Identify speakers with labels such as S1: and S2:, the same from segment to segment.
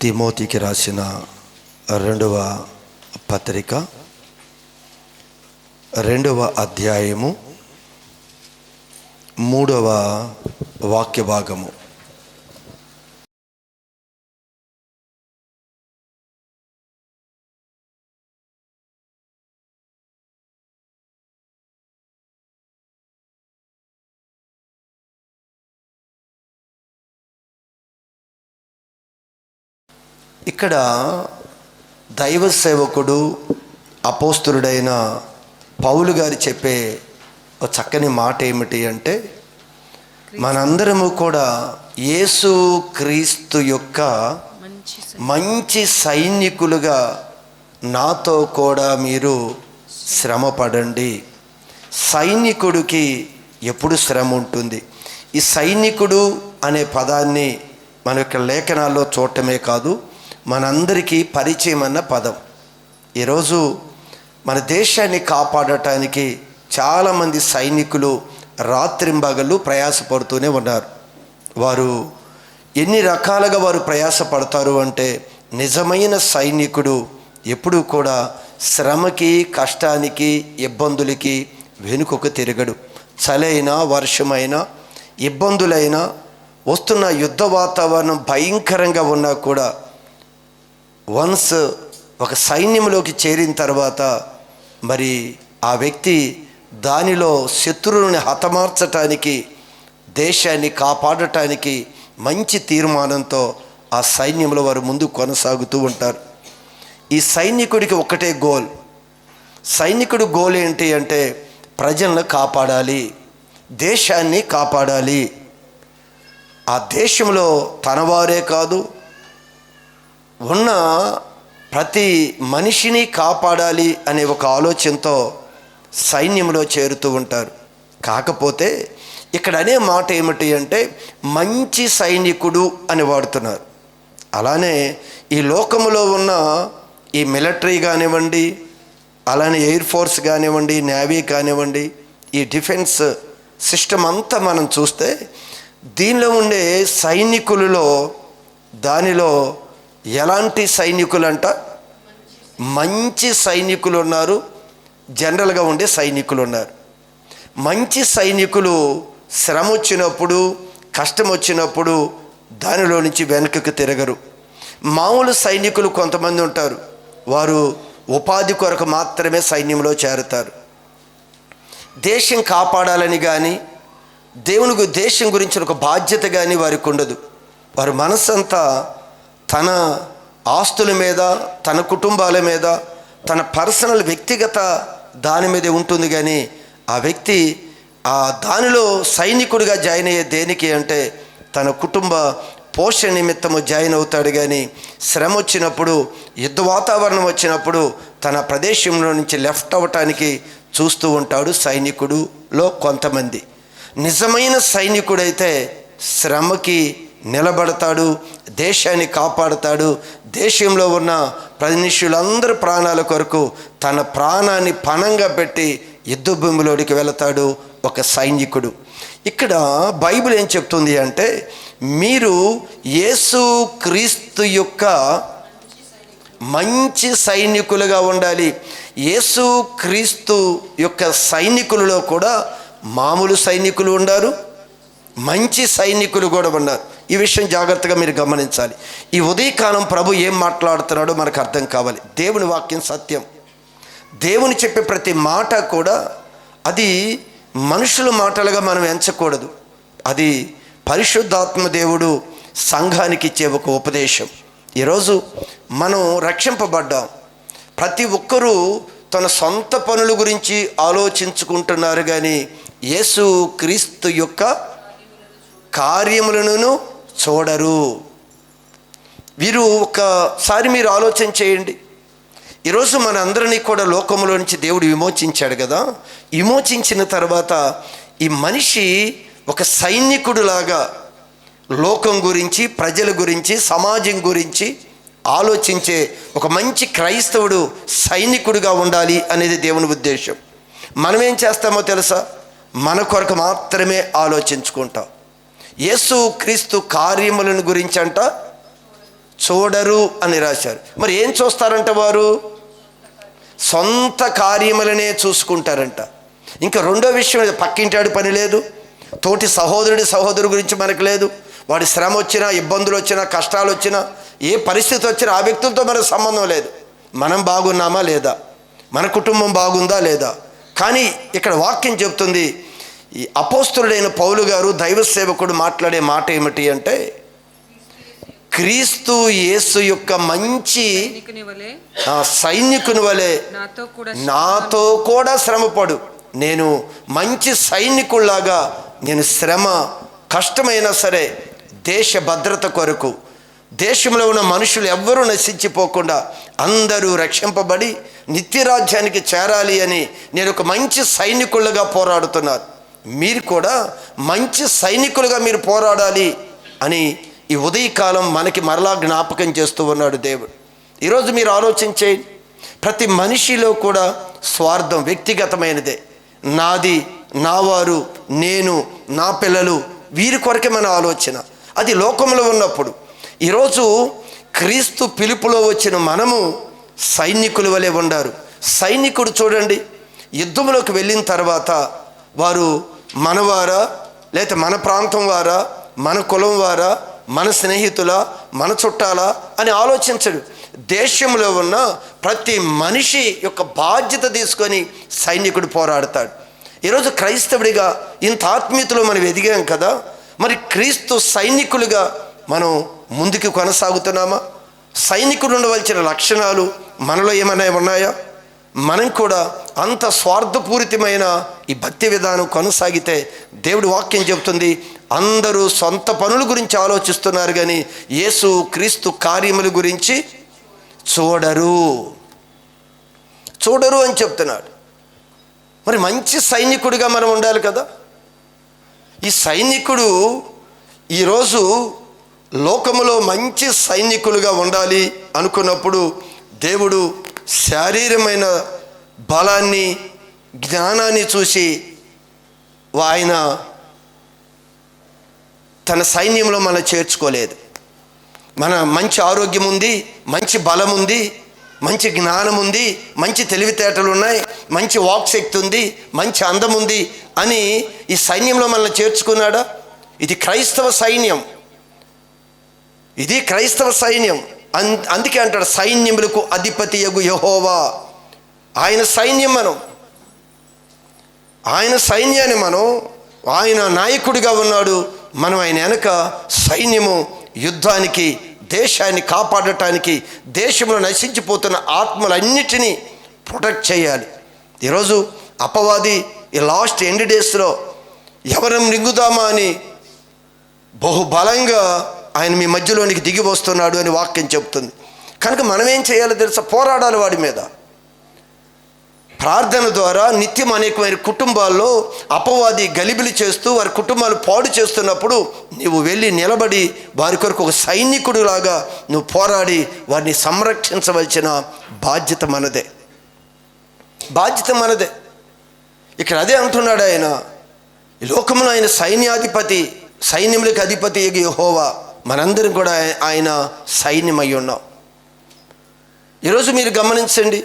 S1: తిమోతికి రాసిన రెండవ పత్రిక 2వ అధ్యాయము 3వ వాక్య భాగము. ఇక్కడ దైవ సేవకుడు అపోస్తలుడైన పౌలు గారు చెప్పే ఒక చక్కని మాట ఏమిటి అంటే, మనందరము కూడా యేసు క్రీస్తు యొక్క మంచి సైనికులుగా నాతో కూడా మీరు శ్రమ పడండి. సైనికుడికి ఎప్పుడు శ్రమ ఉంటుంది. ఈ సైనికుడు అనే పదాన్ని మన యొక్క లేఖనాల్లో చూడటమే కాదు, మనందరికీ పరిచయం అన్న పదం. ఈరోజు మన దేశాన్ని కాపాడటానికి చాలామంది సైనికులు రాత్రింబగళ్ళు ప్రయాసపడుతూనే ఉన్నారు. వారు ఎన్ని రకాలుగా వారు ప్రయాసపడతారు అంటే, నిజమైన సైనికుడు ఎప్పుడూ కూడా శ్రమకి, కష్టానికి, ఇబ్బందులకి వెనుకకు తిరగడు. చలైనా, వర్షమైనా, ఇబ్బందులైనా, వస్తున్న యుద్ధ వాతావరణం భయంకరంగా ఉన్నా కూడా వన్స్ ఒక సైన్యంలోకి చేరిన తర్వాత మరి ఆ వ్యక్తి దానిలో శత్రువుని హతమార్చటానికి, దేశాన్ని కాపాడటానికి మంచి తీర్మానంతో ఆ సైన్యంలో వారు ముందు కొనసాగుతూ ఉంటారు. ఈ సైనికుడికి ఒకటే గోల్. సైనికుడి గోల్ ఏంటి అంటే, ప్రజలను కాపాడాలి, దేశాన్ని కాపాడాలి. ఆ దేశంలో తనవారే కాదు, ఉన్న ప్రతి మనిషిని కాపాడాలి అనే ఒక ఆలోచనతో సైన్యంలో చేరుతూ ఉంటారు. కాకపోతే ఇక్కడ అనే మాట ఏమిటి అంటే, మంచి సైనికుడు అని వాడుతున్నారు. అలానే ఈ లోకంలో ఉన్న ఈ మిలిటరీ కానివ్వండి, అలానే ఎయిర్ ఫోర్స్ కానివ్వండి, నేవీ కానివ్వండి, ఈ డిఫెన్స్ సిస్టమ్ అంతా మనం చూస్తే దీనిలో ఉండే సైనికులలో దానిలో ఎలాంటి సైనికులు అంట, మంచి సైనికులు ఉన్నారు, జనరల్గా ఉండే సైనికులు ఉన్నారు. మంచి సైనికులు శ్రమ వచ్చినప్పుడు, కష్టం వచ్చినప్పుడు దానిలో నుంచి వెనుకకు తిరగరు. మామూలు సైనికులు కొంతమంది ఉంటారు, వారు ఉపాధి కొరకు మాత్రమే సైన్యంలో చేరుతారు. దేశం కాపాడాలని కానీ, దేవునికి దేశం గురించి ఒక బాధ్యత కానీ వారికి ఉండదు. వారి మనసంతా తన ఆస్తుల మీద, తన కుటుంబాల మీద, తన పర్సనల్ వ్యక్తిగత దాని మీదే ఉంటుంది. కానీ ఆ వ్యక్తి ఆ దానిలో సైనికుడిగా జాయిన్ అయ్యే దేనికి అంటే, తన కుటుంబ పోషణ నిమిత్తము జాయిన్ అవుతాడు. కానీ శ్రమ వచ్చినప్పుడు, యుద్ధ వాతావరణం వచ్చినప్పుడు తన ప్రదేశంలో నుంచి లెఫ్ట్ అవ్వటానికి చూస్తూ ఉంటాడు సైనికుడులో కొంతమంది. నిజమైన సైనికుడైతే శ్రమకి నిలబడతాడు, దేశాన్ని కాపాడుతాడు. దేశంలో ఉన్న మనుషులందరి ప్రాణాల కొరకు తన ప్రాణాన్ని పణంగా పెట్టి యుద్ధ భూమిలోనికి వెళతాడు ఒక సైనికుడు. ఇక్కడ బైబిల్ ఏం చెప్తుంది అంటే, మీరు యేసు క్రీస్తు యొక్క మంచి సైనికులుగా ఉండాలి. యేసు క్రీస్తు యొక్క సైనికులలో కూడా మామూలు సైనికులు ఉన్నారు, మంచి సైనికులు కూడా ఉన్నారు. ఈ విషయం జాగ్రత్తగా మీరు గమనించాలి. ఈ ఉదయకాలం ప్రభు ఏం మాట్లాడుతున్నాడో మనకు అర్థం కావాలి. దేవుని వాక్యం సత్యం. దేవుని చెప్పే ప్రతి మాట కూడా అది మనుషుల మాటలుగా మనం ఎంచకూడదు. అది పరిశుద్ధాత్మ దేవుడు సంఘానికి ఇచ్చే ఒక ఉపదేశం. ఈరోజు మనం రక్షింపబడ్డాం. ప్రతి ఒక్కరూ తన సొంత పనుల గురించి ఆలోచించుకుంటున్నారు, కానీ యేసు క్రీస్తు యొక్క కార్యములను చూడరు. వీరు ఒకసారి మీరు ఆలోచన చేయండి. ఈరోజు మన అందరినీ కూడా లోకంలో నుంచి దేవుడు విమోచించాడు కదా. విమోచించిన తర్వాత ఈ మనిషి ఒక సైనికుడులాగా లోకం గురించి, ప్రజల గురించి, సమాజం గురించి ఆలోచించే ఒక మంచి క్రైస్తవుడు సైనికుడిగా ఉండాలి అనేది దేవుని ఉద్దేశం. మనం ఏం చేస్తామో తెలుసా? మన కొరకు మాత్రమే ఆలోచించుకుంటాం. యేసు క్రీస్తు కార్యములను గురించి అంట చూడరు అని రాశారు. మరి ఏం చూస్తారంట వారు? సొంత కార్యములనే చూసుకుంటారంట. ఇంకా రెండో విషయం, పక్కింటాడు పని లేదు, తోటి సహోదరుడి గురించి మనకు లేదు. వాడి శ్రమ వచ్చినా, ఇబ్బందులు వచ్చినా, కష్టాలు వచ్చినా, ఏ పరిస్థితి వచ్చినా ఆ వ్యక్తులతో మనకు సంబంధం లేదు. మనం బాగున్నామా లేదా, మన కుటుంబం బాగుందా లేదా. కానీ ఇక్కడ వాక్యం చెప్తుంది, ఈ అపోస్తలుడైన పౌలు గారు దైవ సేవకుడు మాట్లాడే మాట ఏమిటి అంటే, క్రీస్తు యేసు యొక్క మంచి సైనికుని వలె నాతో కూడా శ్రమపడు. నేను మంచి సైనికుల్లాగా నేను శ్రమ కష్టమైనా సరే దేశ భద్రత కొరకు, దేశంలో ఉన్న మనుషులు ఎవ్వరూ నశించిపోకుండా అందరూ రక్షింపబడి నిత్యరాజ్యానికి చేరాలి అని నేను ఒక మంచి సైనికులుగా పోరాడుతున్నాను. మీరు కూడా మంచి సైనికులుగా మీరు పోరాడాలి అని ఈ ఉదయకాలం మనకి మరలా జ్ఞాపకం చేస్తూ ఉన్నాడు దేవుడు. ఈరోజు మీరు ఆలోచించేయండి, ప్రతి మనిషిలో కూడా స్వార్థం వ్యక్తిగతమైనదే. నాది, నా వారు, నేను, నా పిల్లలు, వీరి కొరకే మన ఆలోచన. అది లోకంలో ఉన్నప్పుడు. ఈరోజు క్రీస్తు పిలుపులో వచ్చిన మనము సైనికుల వలె ఉండారు. సైనికుడు చూడండి, యుద్ధంలోకి వెళ్ళిన తర్వాత వారు మనవారా, లేకపోతే మన ప్రాంతం వారా, మన కులం వారా, మన స్నేహితుల, మన చుట్టాలా అని ఆలోచించడు. దేశంలో ఉన్న ప్రతి మనిషి యొక్క బాధ్యత తీసుకొని సైనికుడు పోరాడతాడు. ఈరోజు క్రైస్తవుడిగా ఇంత ఆత్మీయతలో మనం ఎదిగాం కదా, మరి క్రీస్తు సైనికులుగా మనం ముందుకు కొనసాగుతున్నామా? సైనికుడు ఉండవలసిన లక్షణాలు మనలో ఏమైనా ఉన్నాయా? మనం కూడా అంత స్వార్థపూరితమైన ఈ భక్తి విధానం కొనసాగితే దేవుడి వాక్యం చెబుతుంది, అందరూ సొంత పనుల గురించి ఆలోచిస్తున్నారు కానీ యేసు క్రీస్తు కార్యముల గురించి చూడరు అని చెప్తున్నాడు. మరి మంచి సైనికుడిగా మనం ఉండాలి కదా. ఈ సైనికుడు ఈరోజు లోకములో మంచి సైనికులుగా ఉండాలి అనుకున్నప్పుడు దేవుడు శారీరమైన బలాన్ని, జ్ఞానాన్ని చూసి ఆయన తన సైన్యంలో మనం చేర్చుకోలేదు. మన మంచి ఆరోగ్యం ఉంది, మంచి బలం ఉంది, మంచి జ్ఞానం ఉంది, మంచి తెలివితేటలు ఉన్నాయి, మంచి వాక్శక్తి ఉంది, మంచి అందం ఉంది అని ఈ సైన్యంలో మనల్ని చేర్చుకున్నాడా? ఇది క్రైస్తవ సైన్యం, ఇది క్రైస్తవ సైన్యం. అందుకే అంటాడు, సైన్యములకు అధిపతియగు యెహోవా. ఆయన సైన్యం మనం, ఆయన సైన్యాన్ని మనం, ఆయన నాయకుడిగా ఉన్నాడు. మనం ఆయన వెనక సైన్యము, యుద్ధానికి, దేశాన్ని కాపాడటానికి, దేశంలో నశించిపోతున్న ఆత్మలన్నిటినీ ప్రొటెక్ట్ చేయాలి. ఈరోజు అపవాది ఈ లాస్ట్ ఎండ్ డేస్లో ఎవరం రింగుదామా అని బహుబలంగా ఆయన మీ మధ్యలోనికి దిగి వస్తున్నాడు అని వాక్యం చెబుతుంది. కనుక మనం ఏం చేయాలో తెలుసా? పోరాడాలి వాడి మీద. ప్రార్థన ద్వారా నిత్యం అనేకమైన కుటుంబాల్లో అపవాది గలిబిలి చేస్తూ వారి కుటుంబాలు పాడు చేస్తున్నప్పుడు నువ్వు వెళ్ళి నిలబడి వారి కొరకు ఒక సైనికుడిలాగా నువ్వు పోరాడి వారిని సంరక్షించవలసిన బాధ్యత మనదే, బాధ్యత మనదే. ఇక్కడ అదే అంటున్నాడు ఆయన, ఈ లోకంలో ఆయన సైన్యాధిపతి, సైన్యములకు అధిపతి యెహోవా. మనందరం కూడా ఆయన సైన్యమై ఉన్నాం. ఈరోజు మీరు గమనించండి,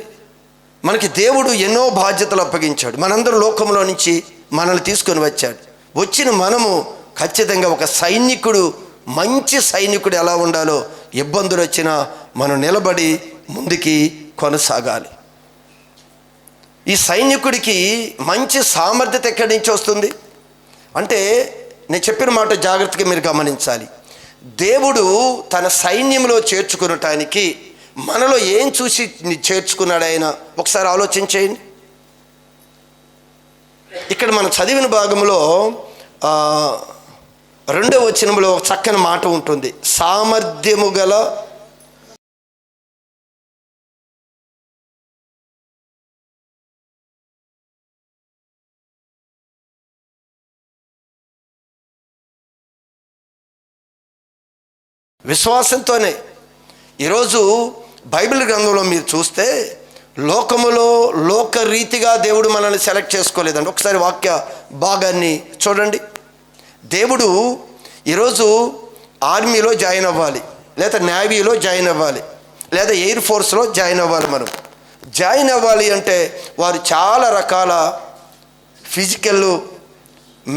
S1: మనకి దేవుడు ఎన్నో బాధ్యతలు అప్పగించాడు. మనందరూ లోకంలో నుంచి మనల్ని తీసుకొని వచ్చాడు. వచ్చిన మనము ఖచ్చితంగా ఒక సైనికుడు, మంచి సైనికుడు ఎలా ఉండాలో, ఇబ్బందులు వచ్చినా మనం నిలబడి ముందుకి కొనసాగాలి. ఈ సైనికుడికి మంచి సామర్థ్యత ఎక్కడి నుంచి వస్తుంది అంటే, నేను చెప్పిన మాట జాగ్రత్తగా మీరు గమనించాలి. దేవుడు తన సైన్యంలో చేర్చుకునటానికి మనలో ఏం చూసి చేర్చుకున్నాడు ఆయన ఒకసారి ఆలోచించేయండి. ఇక్కడ మనం చదివిన భాగంలో 2వ వచనంలో ఒక చక్కని మాట ఉంటుంది, సామర్థ్యము గల విశ్వాసంతోనే. ఈరోజు బైబిల్ గ్రంథంలో మీరు చూస్తే లోకములో లోకరీతిగా దేవుడు మనల్ని సెలెక్ట్ చేసుకోలేదండి. ఒకసారి వాక్య భాగాన్ని చూడండి. దేవుడు ఈరోజు ఆర్మీలో జాయిన్ అవ్వాలి, లేదా నేవీలో జాయిన్ అవ్వాలి, లేదా ఎయిర్ ఫోర్స్లో జాయిన్ అవ్వాలి. మనం జాయిన్ అవ్వాలి అంటే వారు చాలా రకాల ఫిజికల్,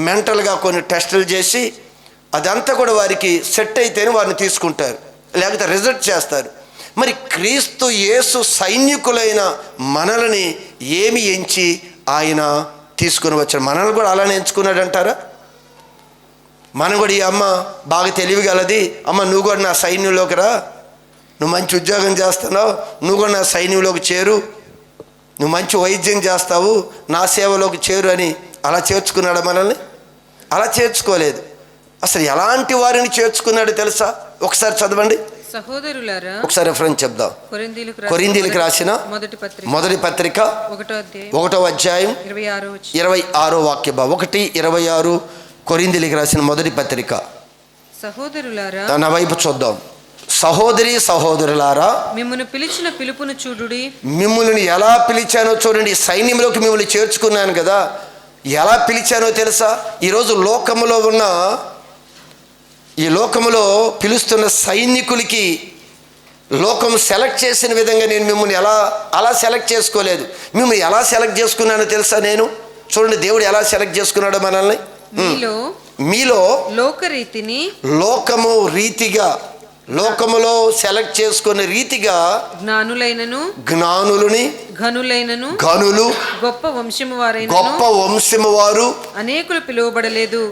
S1: మెంటల్గా కొన్ని టెస్టులు చేసి అదంతా కూడా వారికి సెట్ అయితేనే వారిని తీసుకుంటారు, లేకపోతే రిజెక్ట్ చేస్తారు. మరి క్రీస్తు యేసు సైనికులైన మనల్ని ఏమి ఎంచి ఆయన తీసుకుని వచ్చాడు? మనల్ని కూడా అలానే ఎంచుకున్నాడు అంటారా? మనం కూడా ఈ అమ్మ బాగా తెలివిగలది, అమ్మ నువ్వు కూడా నా సైన్యంలోకి రా, నువ్వు మంచి ఉద్యోగం చేస్తున్నావు, నువ్వు కూడా నా సైన్యంలోకి చేరు, నువ్వు మంచి వైద్యం చేస్తావు, నా సేవలోకి చేరు అని అలా చేర్చుకున్నాడు మనల్ని? అలా చేర్చుకోలేదు. అసలు ఎలాంటి వారిని చేర్చుకున్నాడు తెలుసా? ఒకసారి చదవండి
S2: సహోదరులారా.
S1: ఒకసారి రెఫరెన్స్ చెప్దాం. కొరింథీయులకు రాసిన మొదటి పత్రిక 1వ అధ్యాయం 26వ వాక్యం. 1:26 కొరింథీయులకు రాసిన మొదటి పత్రిక.
S2: సహోదరులారా,
S1: నా వైపు చూద్దాం. సహోదరి సహోదరులారా,
S2: మిమ్మల్ని పిలిచిన పిలుపును చూడుడి.
S1: మిమ్మల్ని ఎలా పిలిచానో చూడండి. సైన్యంలోకి మిమ్మల్ని చేర్చుకున్నాను కదా, ఎలా పిలిచానో తెలుసా? ఈరోజు ఈ లోకములో పిలుస్తున్న సైనికులకి లోకం సెలెక్ట్ చేసిన విధంగా నేను మిమ్మల్ని అలా సెలెక్ట్ చేసుకోలేదు. మిమ్మల్ని ఎలా సెలెక్ట్ చేసుకున్నానో తెలుసా? నేను చూడండి, దేవుడు ఎలా సెలెక్ట్ చేసుకున్నాడో మనల్ని. మీలో
S2: లోకరీతిని,
S1: లోకము రీతిగా, లోకములో సెలెక్ట్ చేసుకునే రీతిగా జ్ఞానులని, ఘనులు, గొప్ప వంశము వారు
S2: అనేకులు
S1: పిలవబడలేదు.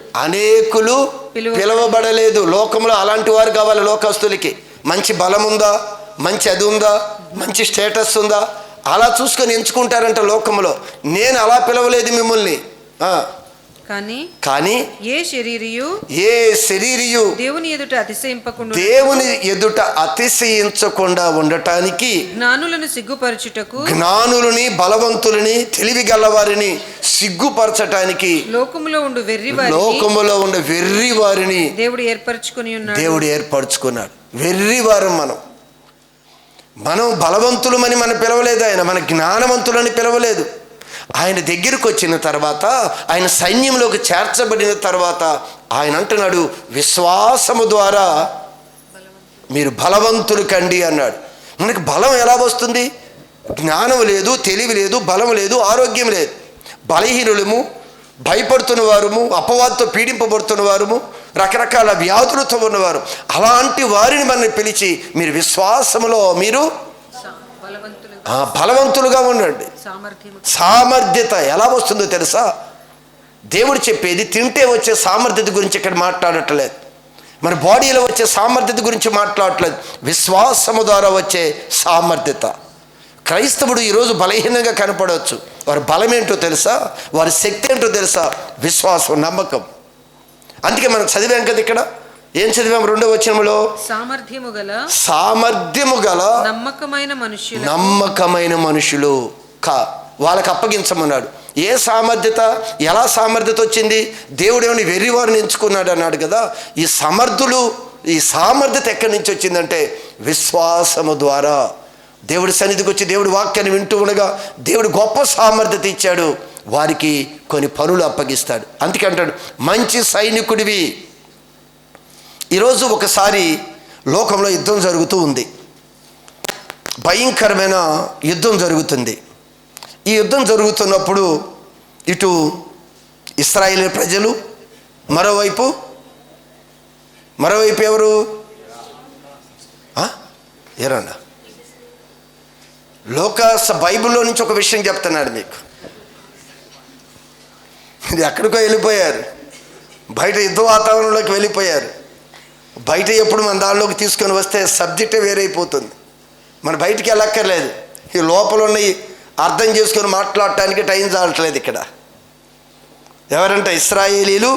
S1: లోకంలో అలాంటి వారు కావాలి. లోకస్తులకి మంచి బలం ఉందా, మంచి అది ఉందా, మంచి స్టేటస్ ఉందా, అలా చూసుకొని ఎంచుకుంటారంట లోకంలో. నేను అలా పిలవలేదు మిమ్మల్ని. కానీ ఏ శరీరియు దేవుని ఎదుట అతిశయించకుండా ఉండటానికి, జ్ఞానులని, బలవంతులని, తెలివి గలవారిని సిగ్గుపరచటానికి, లోకములో ఉండే వెర్రి వారిని దేవుడు ఏర్పరచుకున్నాడు. వెర్రివారం మనం బలవంతులమని మనం పిలవలేదు. మన జ్ఞానవంతులని పిలవలేదు. ఆయన దగ్గరకు వచ్చిన తర్వాత, ఆయన సైన్యంలోకి చేర్చబడిన తర్వాత ఆయన అంటున్నాడు, విశ్వాసము ద్వారా మీరు బలవంతులు కండి అన్నాడు. మనకి బలం ఎలా వస్తుంది? జ్ఞానం లేదు, తెలివి లేదు, బలం లేదు, ఆరోగ్యం లేదు. బలహీనులము, భయపడుతున్న వారము, అపవాదుతో పీడింపబడుతున్న వారము, రకరకాల వ్యాధులతో ఉన్నవారు. అలాంటి వారిని మనల్ని పిలిచి మీరు విశ్వాసములో మీరు బలవంతులుగా ఉండండి. సామర్థ్యత ఎలా వస్తుందో తెలుసా? దేవుడు చెప్పేది తింటే వచ్చే సామర్థ్యత గురించి ఇక్కడ మాట్లాడట్లేదు, మన బాడీలో వచ్చే సామర్థ్యత గురించి మాట్లాడట్లేదు. విశ్వాసము ద్వారా వచ్చే సామర్థ్యత. క్రైస్తవుడు ఈరోజు బలహీనంగా కనపడవచ్చు. వారి బలం ఏంటో తెలుసా? వారి శక్తి ఏంటో తెలుసా? విశ్వాసం, నమ్మకం. అందుకే మనం చదివాం కదా, ఇక్కడ ఏం చదివాం? 2వ వచనంలో సామర్థ్యము గల నమ్మకమైన మనుషులు వాళ్ళకి అప్పగించమన్నాడు. ఏ సామర్థ్యత, ఎలా సామర్థ్యత వచ్చింది? దేవుడు ఏమని వెర్రివారిని ఎంచుకున్నాడు అన్నాడు కదా. ఈ సామర్థ్యత ఎక్కడి నుంచి వచ్చిందంటే విశ్వాసము ద్వారా. దేవుడి సన్నిధికి వచ్చి దేవుడి వాక్యాన్ని వింటూ ఉండగా దేవుడు గొప్ప సామర్థ్యత ఇచ్చాడు. వారికి కొన్ని పనులు అప్పగిస్తాడు. అందుకే అంటాడు, మంచి సైనికుడివి. ఈరోజు ఒకసారి లోకంలో యుద్ధం జరుగుతూ ఉంది, భయంకరమైన యుద్ధం జరుగుతుంది. ఈ యుద్ధం జరుగుతున్నప్పుడు ఇటు ఇశ్రాయేలు ప్రజలు, మరోవైపు ఎవరు? ఏరన్నా బైబిల్లో నుంచి ఒక విషయం చెప్తున్నాడు మీకు. ఇది ఎక్కడికో వెళ్ళిపోయారు, బయట యుద్ధ వాతావరణంలోకి వెళ్ళిపోయారు. బయట ఎప్పుడు మన దానిలోకి తీసుకొని వస్తే సబ్జెక్టే వేరైపోతుంది. మన బయటికి వెళ్ళక్కర్లేదు, ఈ లోపల ఉన్నవి అర్థం చేసుకొని మాట్లాడటానికి టైం చాలట్లేదు. ఇక్కడ ఎవరంటే ఇశ్రాయేలీలు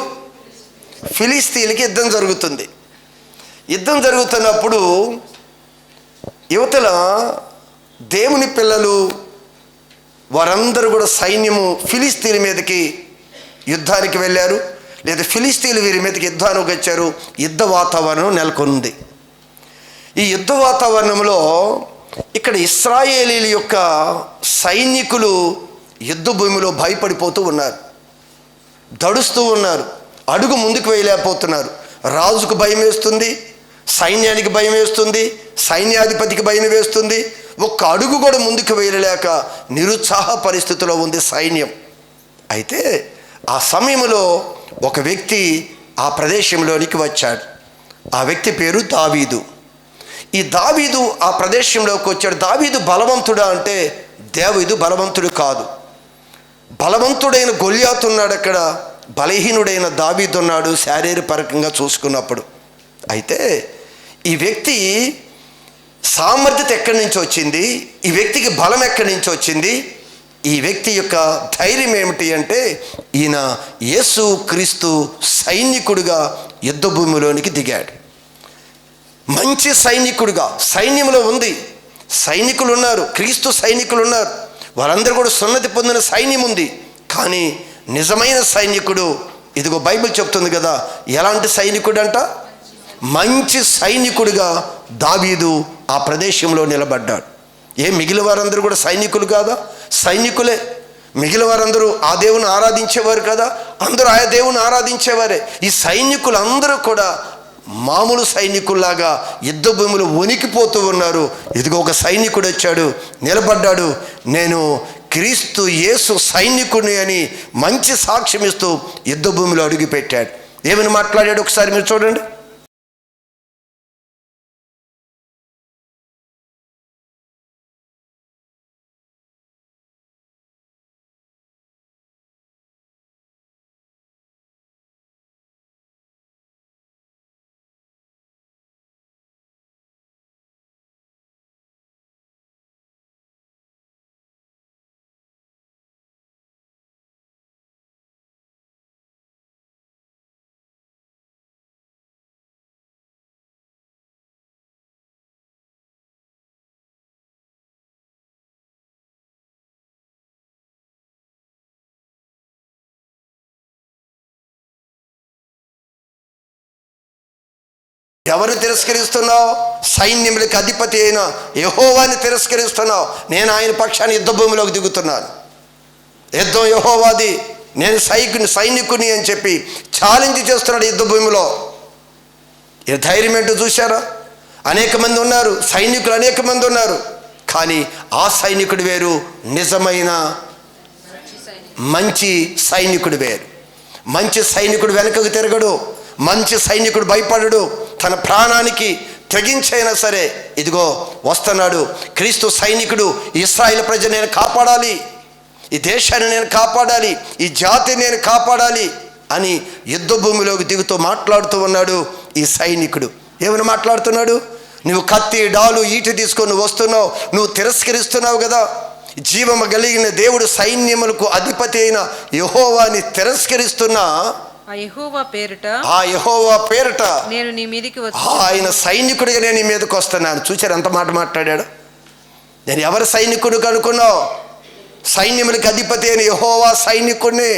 S1: ఫిలిస్తీన్లకి యుద్ధం జరుగుతుంది. యుద్ధం జరుగుతున్నప్పుడు యువతల దేవుని పిల్లలు వారందరూ కూడా సైన్యము ఫిలిస్తీన్ మీదకి యుద్ధానికి వెళ్ళారు, లేదా ఫిలిస్తీన్లు వీరి మీదకి యుద్ధానికి వచ్చారు. యుద్ధ వాతావరణం నెలకొంది. ఈ యుద్ధ వాతావరణంలో ఇక్కడ ఇశ్రాయేలీల యొక్క సైనికులు యుద్ధ భూమిలో భయపడిపోతూ ఉన్నారు, దడుస్తూ ఉన్నారు, అడుగు ముందుకు వేయలేకపోతున్నారు. రాజుకు భయం వేస్తుంది, సైన్యానికి భయం వేస్తుంది, సైన్యాధిపతికి భయం వేస్తుంది. ఒక్క అడుగు కూడా ముందుకు వేయలేక నిరుత్సాహ పరిస్థితిలో ఉంది సైన్యం. అయితే ఆ సమయంలో ఒక వ్యక్తి ఆ ప్రదేశంలోనికి వచ్చాడు. ఆ వ్యక్తి పేరు దావీదు. ఈ దావీదు ఆ ప్రదేశంలోకి వచ్చాడు. దావీదు బలవంతుడా అంటే దావీదు బలవంతుడు కాదు. బలవంతుడైన గొల్యాతు ఉన్నాడు అక్కడ, బలహీనుడైన దావీదు ఉన్నాడు శారీరపరంగా చూసుకున్నప్పుడు. అయితే ఈ వ్యక్తి సామర్థ్యత ఎక్కడి నుంచి వచ్చింది, ఈ వ్యక్తికి బలం ఎక్కడి నుంచి వచ్చింది, ఈ వ్యక్తి యొక్క ధైర్యం ఏమిటి అంటే ఈయన యేసు క్రీస్తు సైనికుడిగా యుద్ధ భూమిలోనికి దిగాడు. మంచి సైనికుడిగా సైన్యంలో ఉంది, సైనికులు ఉన్నారు, క్రీస్తు సైనికులు ఉన్నారు, వారందరూ కూడా సున్నతి పొందిన సైన్యం ఉంది. కానీ నిజమైన సైనికుడు, ఇదిగో బైబిల్ చెప్తుంది కదా, ఎలాంటి సైనికుడు అంట, మంచి సైనికుడిగా దావీదు ఆ ప్రదేశంలో నిలబడ్డాడు. మిగిలిన వారందరూ కూడా సైనికులు కాదా? సైనికులే. మిగిలిన వారందరూ ఆ దేవుని ఆరాధించేవారు కదా, అందరూ ఆయా దేవుని ఆరాధించేవారే. ఈ సైనికులందరూ కూడా మామూలు సైనికుల్లాగా యుద్ధ భూమిలో వణికిపోతూ ఉన్నారు. ఇదిగో ఒక సైనికుడు వచ్చాడు, నిలబడ్డాడు, నేను క్రీస్తు యేసు సైనికుడిని అని మంచి సాక్ష్యం ఇస్తూ యుద్ధ భూమిలో అడుగుపెట్టాడు. ఏమని మాట్లాడాడు ఒకసారి మీరు చూడండి. ఎవరు తిరస్కరిస్తున్నావు? సైన్యములకు అధిపతి అయిన యెహోవాని తిరస్కరిస్తున్నావు. నేను ఆయన పక్షాన్ని యుద్ధ భూమిలోకి దిగుతున్నాను, యుద్ధం యెహోవాది, నేను సైనికుని అని చెప్పి ఛాలెంజ్ చేస్తున్నాడు యుద్ధ భూమిలో. ఈ ధైర్యం ఏంటో చూశారా? అనేక మంది ఉన్నారు, సైనికులు అనేక మంది ఉన్నారు, కానీ ఆ సైనికుడు వేరు, నిజమైన మంచి సైనికుడు వేరు. మంచి సైనికుడు వెనకకు తిరగడు, మంచి సైనికుడు భయపడడు, తన ప్రాణానికి తెగించైనా సరే ఇదిగో వస్తున్నాడు క్రీస్తు సైనికుడు. ఇశ్రాయేలు ప్రజలు నేను కాపాడాలి, ఈ దేశాన్ని నేను కాపాడాలి, ఈ జాతిని నేను కాపాడాలి అని యుద్ధ భూమిలోకి దిగుతూ మాట్లాడుతూ ఉన్నాడు ఈ సైనికుడు. ఏమని మాట్లాడుతున్నాడు? నువ్వు కత్తి, డాలు, ఈటి తీసుకొని వస్తున్నావు, నువ్వు తిరస్కరిస్తున్నావు కదా, జీవము కలిగిన దేవుడు సైన్యములకు అధిపతి అయిన యెహోవాని తిరస్కరిస్తున్నా,
S2: ఆ యెహోవా పేరిట నేను నీ మీదకి వచ్చి,
S1: ఆయన సైనికుడిగా నేను నీ మీదకి వస్తున్నాను. చూచారు ఎంత మాట మాట్లాడాడు? నేను ఎవరి సైనికుడు అనుకున్నావు? సైన్యములకు అధిపతి అయిన యెహోవా సైనికుడిని.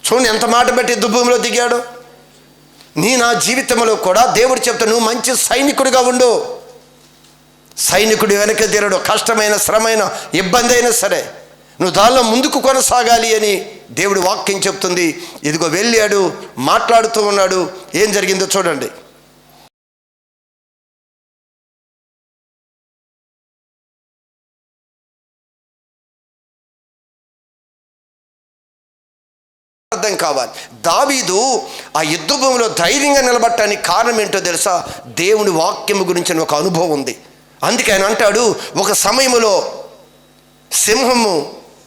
S1: చూడండి ఎంత మాట పెట్టి యుద్ధ భూమిలో దిగాడు. నా జీవితంలో కూడా దేవుడు చెప్తా, నువ్వు మంచి సైనికుడిగా ఉండు. సైనికుడు వెనక తీరడు, కష్టమైన, శ్రమైన, ఇబ్బంది అయినా సరే నువ్వు దానిలో ముందుకు కొనసాగాలి అని దేవుడు వాక్యం చెప్తుంది. ఇదిగో వెళ్ళాడు, మాట్లాడుతూ ఉన్నాడు. ఏం జరిగిందో చూడండి. అర్థం కావాలి. దావీదు ఆ యుద్ధ భూమిలో ధైర్యంగా నిలబడటానికి కారణం ఏంటో తెలుసా? దేవుని వాక్యం గురించిన ఒక అనుభవం ఉంది. అందుకే ఆయన అంటాడు, ఒక సమయంలో సింహము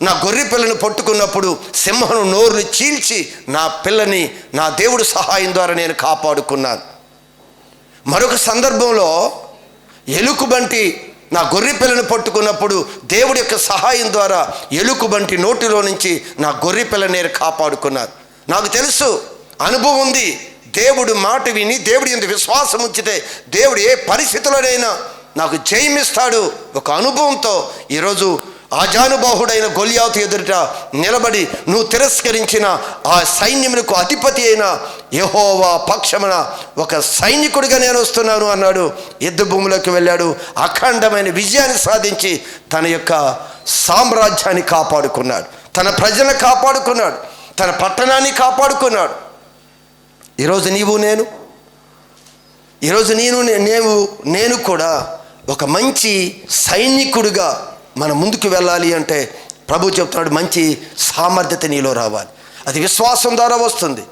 S1: నా గొర్రె పిల్లను పట్టుకున్నప్పుడు సింహం నోరుని చీల్చి నా పిల్లని నా దేవుడు సహాయం ద్వారా నేను కాపాడుకున్నాను. మరొక సందర్భంలో ఎలుకబంటి నా గొర్రె పిల్లను పట్టుకున్నప్పుడు దేవుడి యొక్క సహాయం ద్వారా ఎలుకబంటి నోటిలో నుంచి నా గొర్రె పిల్లని నేను కాపాడుకున్నాను. నాకు తెలుసు, అనుభవం ఉంది. దేవుడు మాట విని దేవుడి యందు విశ్వాసం ఉంచితే దేవుడు ఏ పరిస్థితిలోనైనా నాకు జయమిస్తాడు. ఒక అనుభవంతో ఈరోజు ఆజానుబాహుడైన గొల్యాతు ఎదుట నిలబడి నువ్వు తిరస్కరించిన ఆ సైన్యములకు అధిపతి అయిన యెహోవా పక్షమున ఒక సైనికుడిగా నేను వస్తున్నాను అన్నాడు. యుద్ధ భూమిలోకి వెళ్ళాడు, అఖండమైన విజయాన్ని సాధించి తన యొక్క సామ్రాజ్యాన్ని కాపాడుకున్నాడు, తన ప్రజలను కాపాడుకున్నాడు, తన పట్టణాన్ని కాపాడుకున్నాడు. ఈరోజు నీవు నేను ఈరోజు నేను కూడా ఒక మంచి సైనికుడిగా మనం ముందుకు వెళ్ళాలి అంటే ప్రభు చెప్తున్నాడు, మంచి సామర్థ్యత నీలో రావాలి. అది విశ్వాసం ద్వారా వస్తుంది.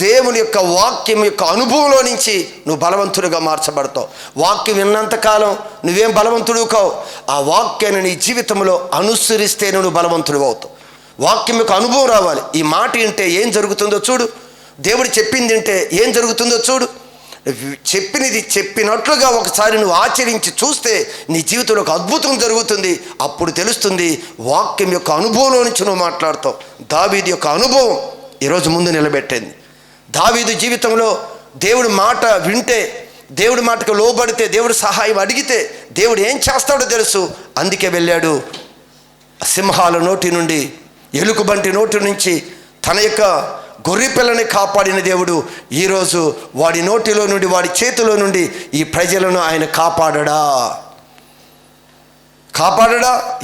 S1: దేవుని యొక్క వాక్యం యొక్క అనుభవంలో నుంచి నువ్వు బలవంతుడిగా మార్చబడతావు. వాక్యం విన్నంతకాలం నువ్వేం బలవంతుడు కావు. ఆ వాక్యాన్ని నీ జీవితంలో అనుసరిస్తే నువ్వు బలవంతుడు అవుతావు. వాక్యం యొక్క అనుభవం రావాలి. ఈ మాట వింటే ఏం జరుగుతుందో చూడు, దేవుడు చెప్పింది వింటే ఏం జరుగుతుందో చూడు. చెప్పినది చెప్పినట్లుగా ఒకసారి నువ్వు ఆచరించి చూస్తే నీ జీవితంలో ఒక అద్భుతం జరుగుతుంది. అప్పుడు తెలుస్తుంది వాక్యం యొక్క అనుభవంలో నుంచి నువ్వు మాట్లాడతావు. దావీదు యొక్క అనుభవం ఈరోజు ముందు నిలబెట్టింది. దావీదు జీవితంలో దేవుడి మాట వింటే, దేవుడి మాటకు లోబడితే, దేవుడి సహాయం అడిగితే దేవుడు ఏం చేస్తాడో తెలుసు. అందుకే వెళ్ళాడు. సింహాల నోటి నుండి, ఎలుకబంటి నోటి నుంచి తన యొక్క గొర్రె పిల్లని కాపాడిన దేవుడు ఈరోజు వాడి నోటిలో నుండి, వాడి చేతిలో నుండి ఈ ప్రజలను ఆయన కాపాడడా?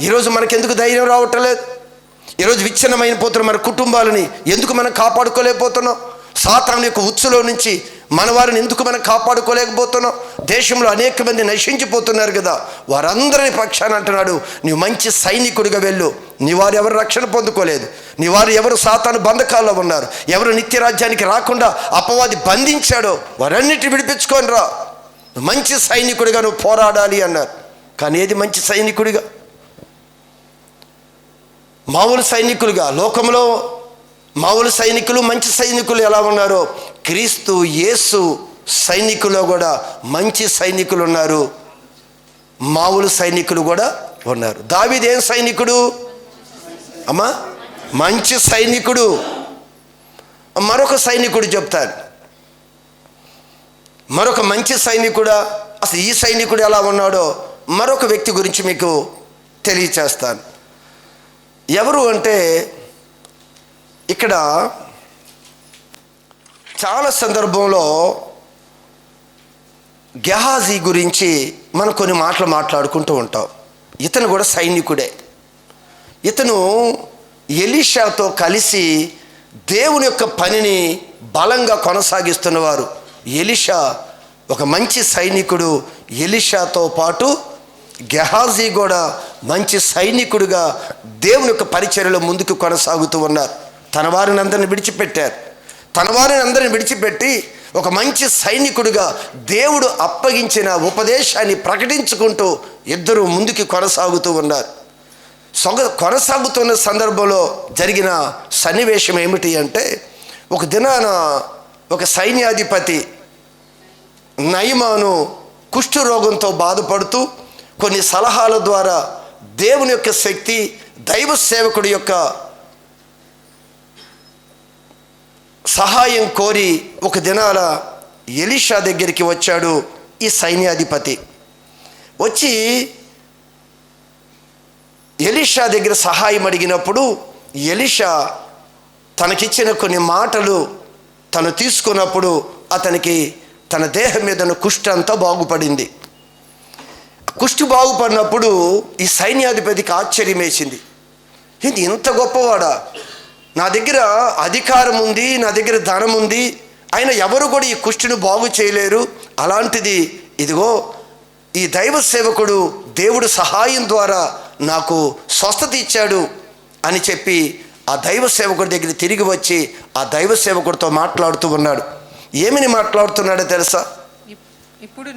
S1: ఈరోజు మనకెందుకు ధైర్యం రావట్లేదు? ఈరోజు విచ్ఛిన్నమైన పోతున్న మన కుటుంబాలని ఎందుకు మనం కాపాడుకోలేకపోతున్నాం? సాతాను యొక్క ఉచ్చులో నుంచి మన వారిని ఎందుకు మనం కాపాడుకోలేకపోతున్నాం? దేశంలో అనేక మంది నశించిపోతున్నారు కదా, వారందరిని పక్షాన అంటున్నాడు, నీవు మంచి సైనికుడిగా వెళ్ళు. నీ వారు ఎవరు రక్షణ పొందుకోలేదు, నీ వారు ఎవరు సాతాను బంధకాల్లో ఉన్నారు, ఎవరు నిత్య రాజ్యానికి రాకుండా అపవాది బంధించాడో వారన్నిటిని విడిపించుకొని రా. మంచి సైనికుడిగా నువ్వు పోరాడాలి అన్నారు. కానీ ఏది మంచి సైనికుడిగా? మామూలు సైనికులుగా, లోకంలో మామూలు సైనికులు, మంచి సైనికులు ఎలా ఉన్నారో క్రీస్తు యేసు సైనికుల్లో కూడా మంచి సైనికులు ఉన్నారు, మామూలు సైనికులు కూడా ఉన్నారు. దావీదు ఏం సైనికుడు అమ్మా? మంచి సైనికుడు. మరొక సైనికుడు చెప్తాడు, మరొక మంచి సైనికుడా? అసలు ఈ సైనికుడు ఎలా ఉన్నాడో మరొక వ్యక్తి గురించి మీకు తెలియచేస్తాను. ఎవరు అంటే, ఇక్కడ చాలా సందర్భంలో గెహాజీ గురించి మనం కొన్ని మాటలు మాట్లాడుకుంటూ ఉంటాం. ఇతను కూడా సైనికుడే. ఇతను ఎలీషాతో కలిసి దేవుని యొక్క పనిని బలంగా కొనసాగిస్తున్నవారు. ఎలీషా ఒక మంచి సైనికుడు. ఎలీషాతో పాటు గెహాజీ కూడా మంచి సైనికుడిగా దేవుని యొక్క పరిచర్యలో ముందుకు కొనసాగుతూ ఉన్నారు. తన వారిని అందరిని విడిచిపెట్టి ఒక మంచి సైనికుడిగా దేవుడు అప్పగించిన ఉపదేశాన్ని ప్రకటించుకుంటూ ఇద్దరు ముందుకు కొనసాగుతూ ఉన్నారు. కొనసాగుతున్న సందర్భంలో జరిగిన సన్నివేశం ఏమిటి అంటే, ఒక దినాన ఒక సైన్యాధిపతి నయమాను కుష్ఠరోగంతో బాధపడుతూ కొన్ని సలహాల ద్వారా దేవుని యొక్క శక్తి, దైవ సేవకుడి యొక్క సహాయం కోరి ఒక దినాల ఎలీషా దగ్గరికి వచ్చాడు. ఈ సైన్యాధిపతి వచ్చి ఎలీషా దగ్గర సహాయం అడిగినప్పుడు ఎలీషా తనకిచ్చిన కొన్ని మాటలు తను తీసుకున్నప్పుడు అతనికి తన దేహం మీద కుష్ఠ అంతా బాగుపడింది. కుష్టి బాగుపడినప్పుడు ఈ సైన్యాధిపతికి ఆశ్చర్యం వేసింది. ఇది ఇంత గొప్పవాడా? నా దగ్గర అధికారం ఉంది, నా దగ్గర ధనం ఉంది, ఆయన ఎవరు కూడా ఈ కుష్టిని బాగు చేయలేరు. అలాంటిది ఇదిగో ఈ దైవ సేవకుడు దేవుడు సహాయం ద్వారా నాకు స్వస్థత ఇచ్చాడు అని చెప్పి ఆ దైవ సేవకుడి దగ్గర తిరిగి వచ్చి ఆ దైవ సేవకుడితో మాట్లాడుతూ ఉన్నాడు. ఏమని మాట్లాడుతున్నాడో తెలుసా? ఇప్పుడు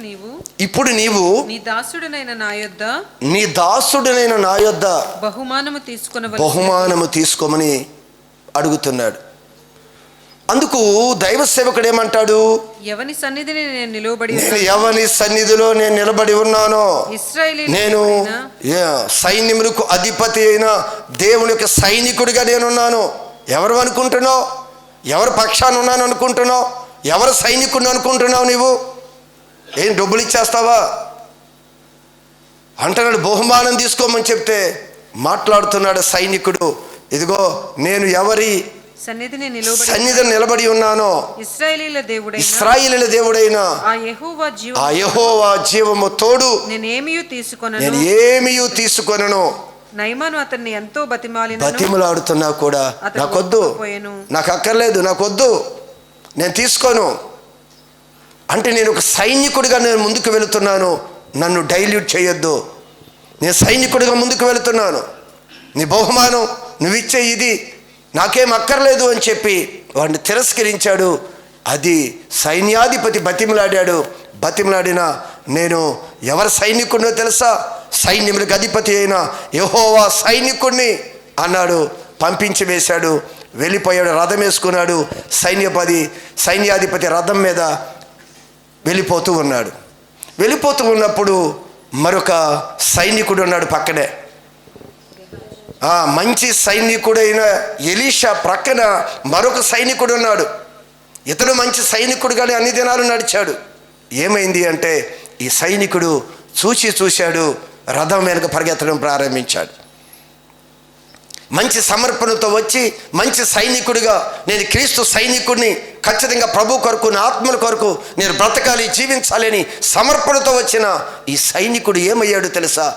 S1: నీవు నీ దాసుడనైన నా యొద్ద బహుమానము తీసుకోమని అడుగుతున్నాడు. అందుకు దైవ సేవకుడు ఏమంటాడు?
S2: ఎవని సన్నిధిని నేను నిలబడి
S1: ఎవని సన్నిధిలో నేను నిలబడి ఉన్నానో, నేను సైన్యములకు అధిపతి అయిన దేవుని యొక్క సైనికుడిగా నేనున్నాను. ఎవరు అనుకుంటున్నావు? ఎవరు పక్షాన ఉన్నాను అనుకుంటున్నావు? ఎవరు సైనికుడిని అనుకుంటున్నావు? నీవు ఏం డబ్బులు ఇచ్చేస్తావా అంటున్నాడు. బహుమానం తీసుకోమని చెప్తే మాట్లాడుతున్నాడు సైనికుడు, ఇదిగో నేను ఎవరి సన్నిధిని నిలబడి ఉన్నానో, ఇశ్రాయేలీయుల దేవుడైన ఆ యెహోవా జీవము తోడు నేను ఏమీ తీసుకొనను.
S2: నయమాను అతన్ని ఎంతో
S1: బతిమలాడుతున్నా కూడా నాకొద్దు, నాకు అక్కర్లేదు, నాకొద్దు, నేను తీసుకోను. అంటే నేను ఒక సైనికుడిగా నేను ముందుకు వెళుతున్నాను, నన్ను డైల్యూట్ చేయొద్దు, నేను సైనికుడిగా ముందుకు వెళుతున్నాను, నీ బహుమానం నువ్విచ్చే ఇది నాకేం అక్కర్లేదు అని చెప్పి వాడిని తిరస్కరించాడు. అది సైన్యాధిపతి బతిమలాడినా నేను ఎవరి సైనికుడినో తెలుసా? సైన్యములకు అధిపతి అయిన యెహోవా సైనికుడిని అన్నాడు. పంపించి వేశాడు, వెళ్ళిపోయాడు, రథం వేసుకున్నాడు. సైన్యాధిపతి రథం మీద వెళ్ళిపోతూ ఉన్నప్పుడు మరొక సైనికుడు ఉన్నాడు పక్కనే. మంచి సైనికుడైన ఎలీషా ప్రక్కన మరొక సైనికుడు ఉన్నాడు. ఇతడు మంచి సైనికుడుగానే అన్ని దినాలు నడిచాడు. ఏమైంది అంటే ఈ సైనికుడు చూశాడు, రథం వెనుక పరిగెత్తడం ప్రారంభించాడు. మంచి సమర్పణతో వచ్చి మంచి సైనికుడిగా, నేను క్రీస్తు సైనికుడిని, ఖచ్చితంగా ప్రభు కొరకు, నా ఆత్మల కొరకు నేను బ్రతకాలి, జీవించాలని సమర్పణతో వచ్చిన ఈ సైనికుడు ఏమయ్యాడు తెలుసా?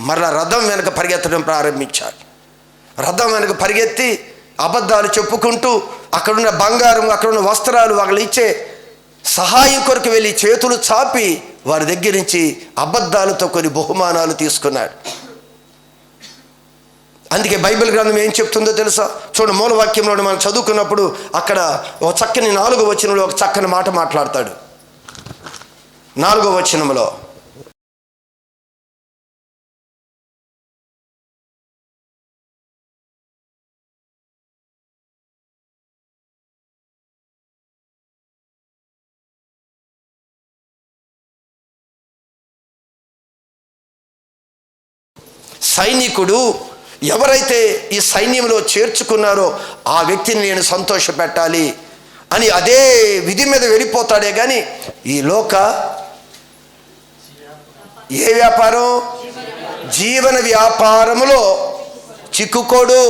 S1: మరలా రథం వెనుక పరిగెత్తడం ప్రారంభించాడు. రథం వెనుక పరిగెత్తి అబద్ధాలు చెప్పుకుంటూ అక్కడున్న బంగారం, అక్కడున్న వస్త్రాలు, వాళ్ళు ఇచ్చే సహాయం కొరకు వెళ్ళి చేతులు చాపి వారి దగ్గర నుంచి అబద్ధాలతో కొన్ని బహుమానాలు తీసుకున్నాడు. అందుకే బైబిల్ గ్రంథం ఏం చెప్తుందో తెలుసా? చూడండి, మూలవాక్యంలో మనం చదువుకున్నప్పుడు అక్కడ ఒక చక్కని 4వ వచనంలో ఒక చక్కని మాట మాట్లాడతాడు. 4వ వచనంలో, సైనికుడు ఎవరైతే ఈ సైన్యంలో చేర్చుకున్నారో ఆ వ్యక్తిని నేను సంతోషపెట్టాలి అని అదే విధి మీద వెళ్ళిపోతాడే కానీ ఈ ఏ వ్యాపారం, జీవన వ్యాపారములో చిక్కుకోడు.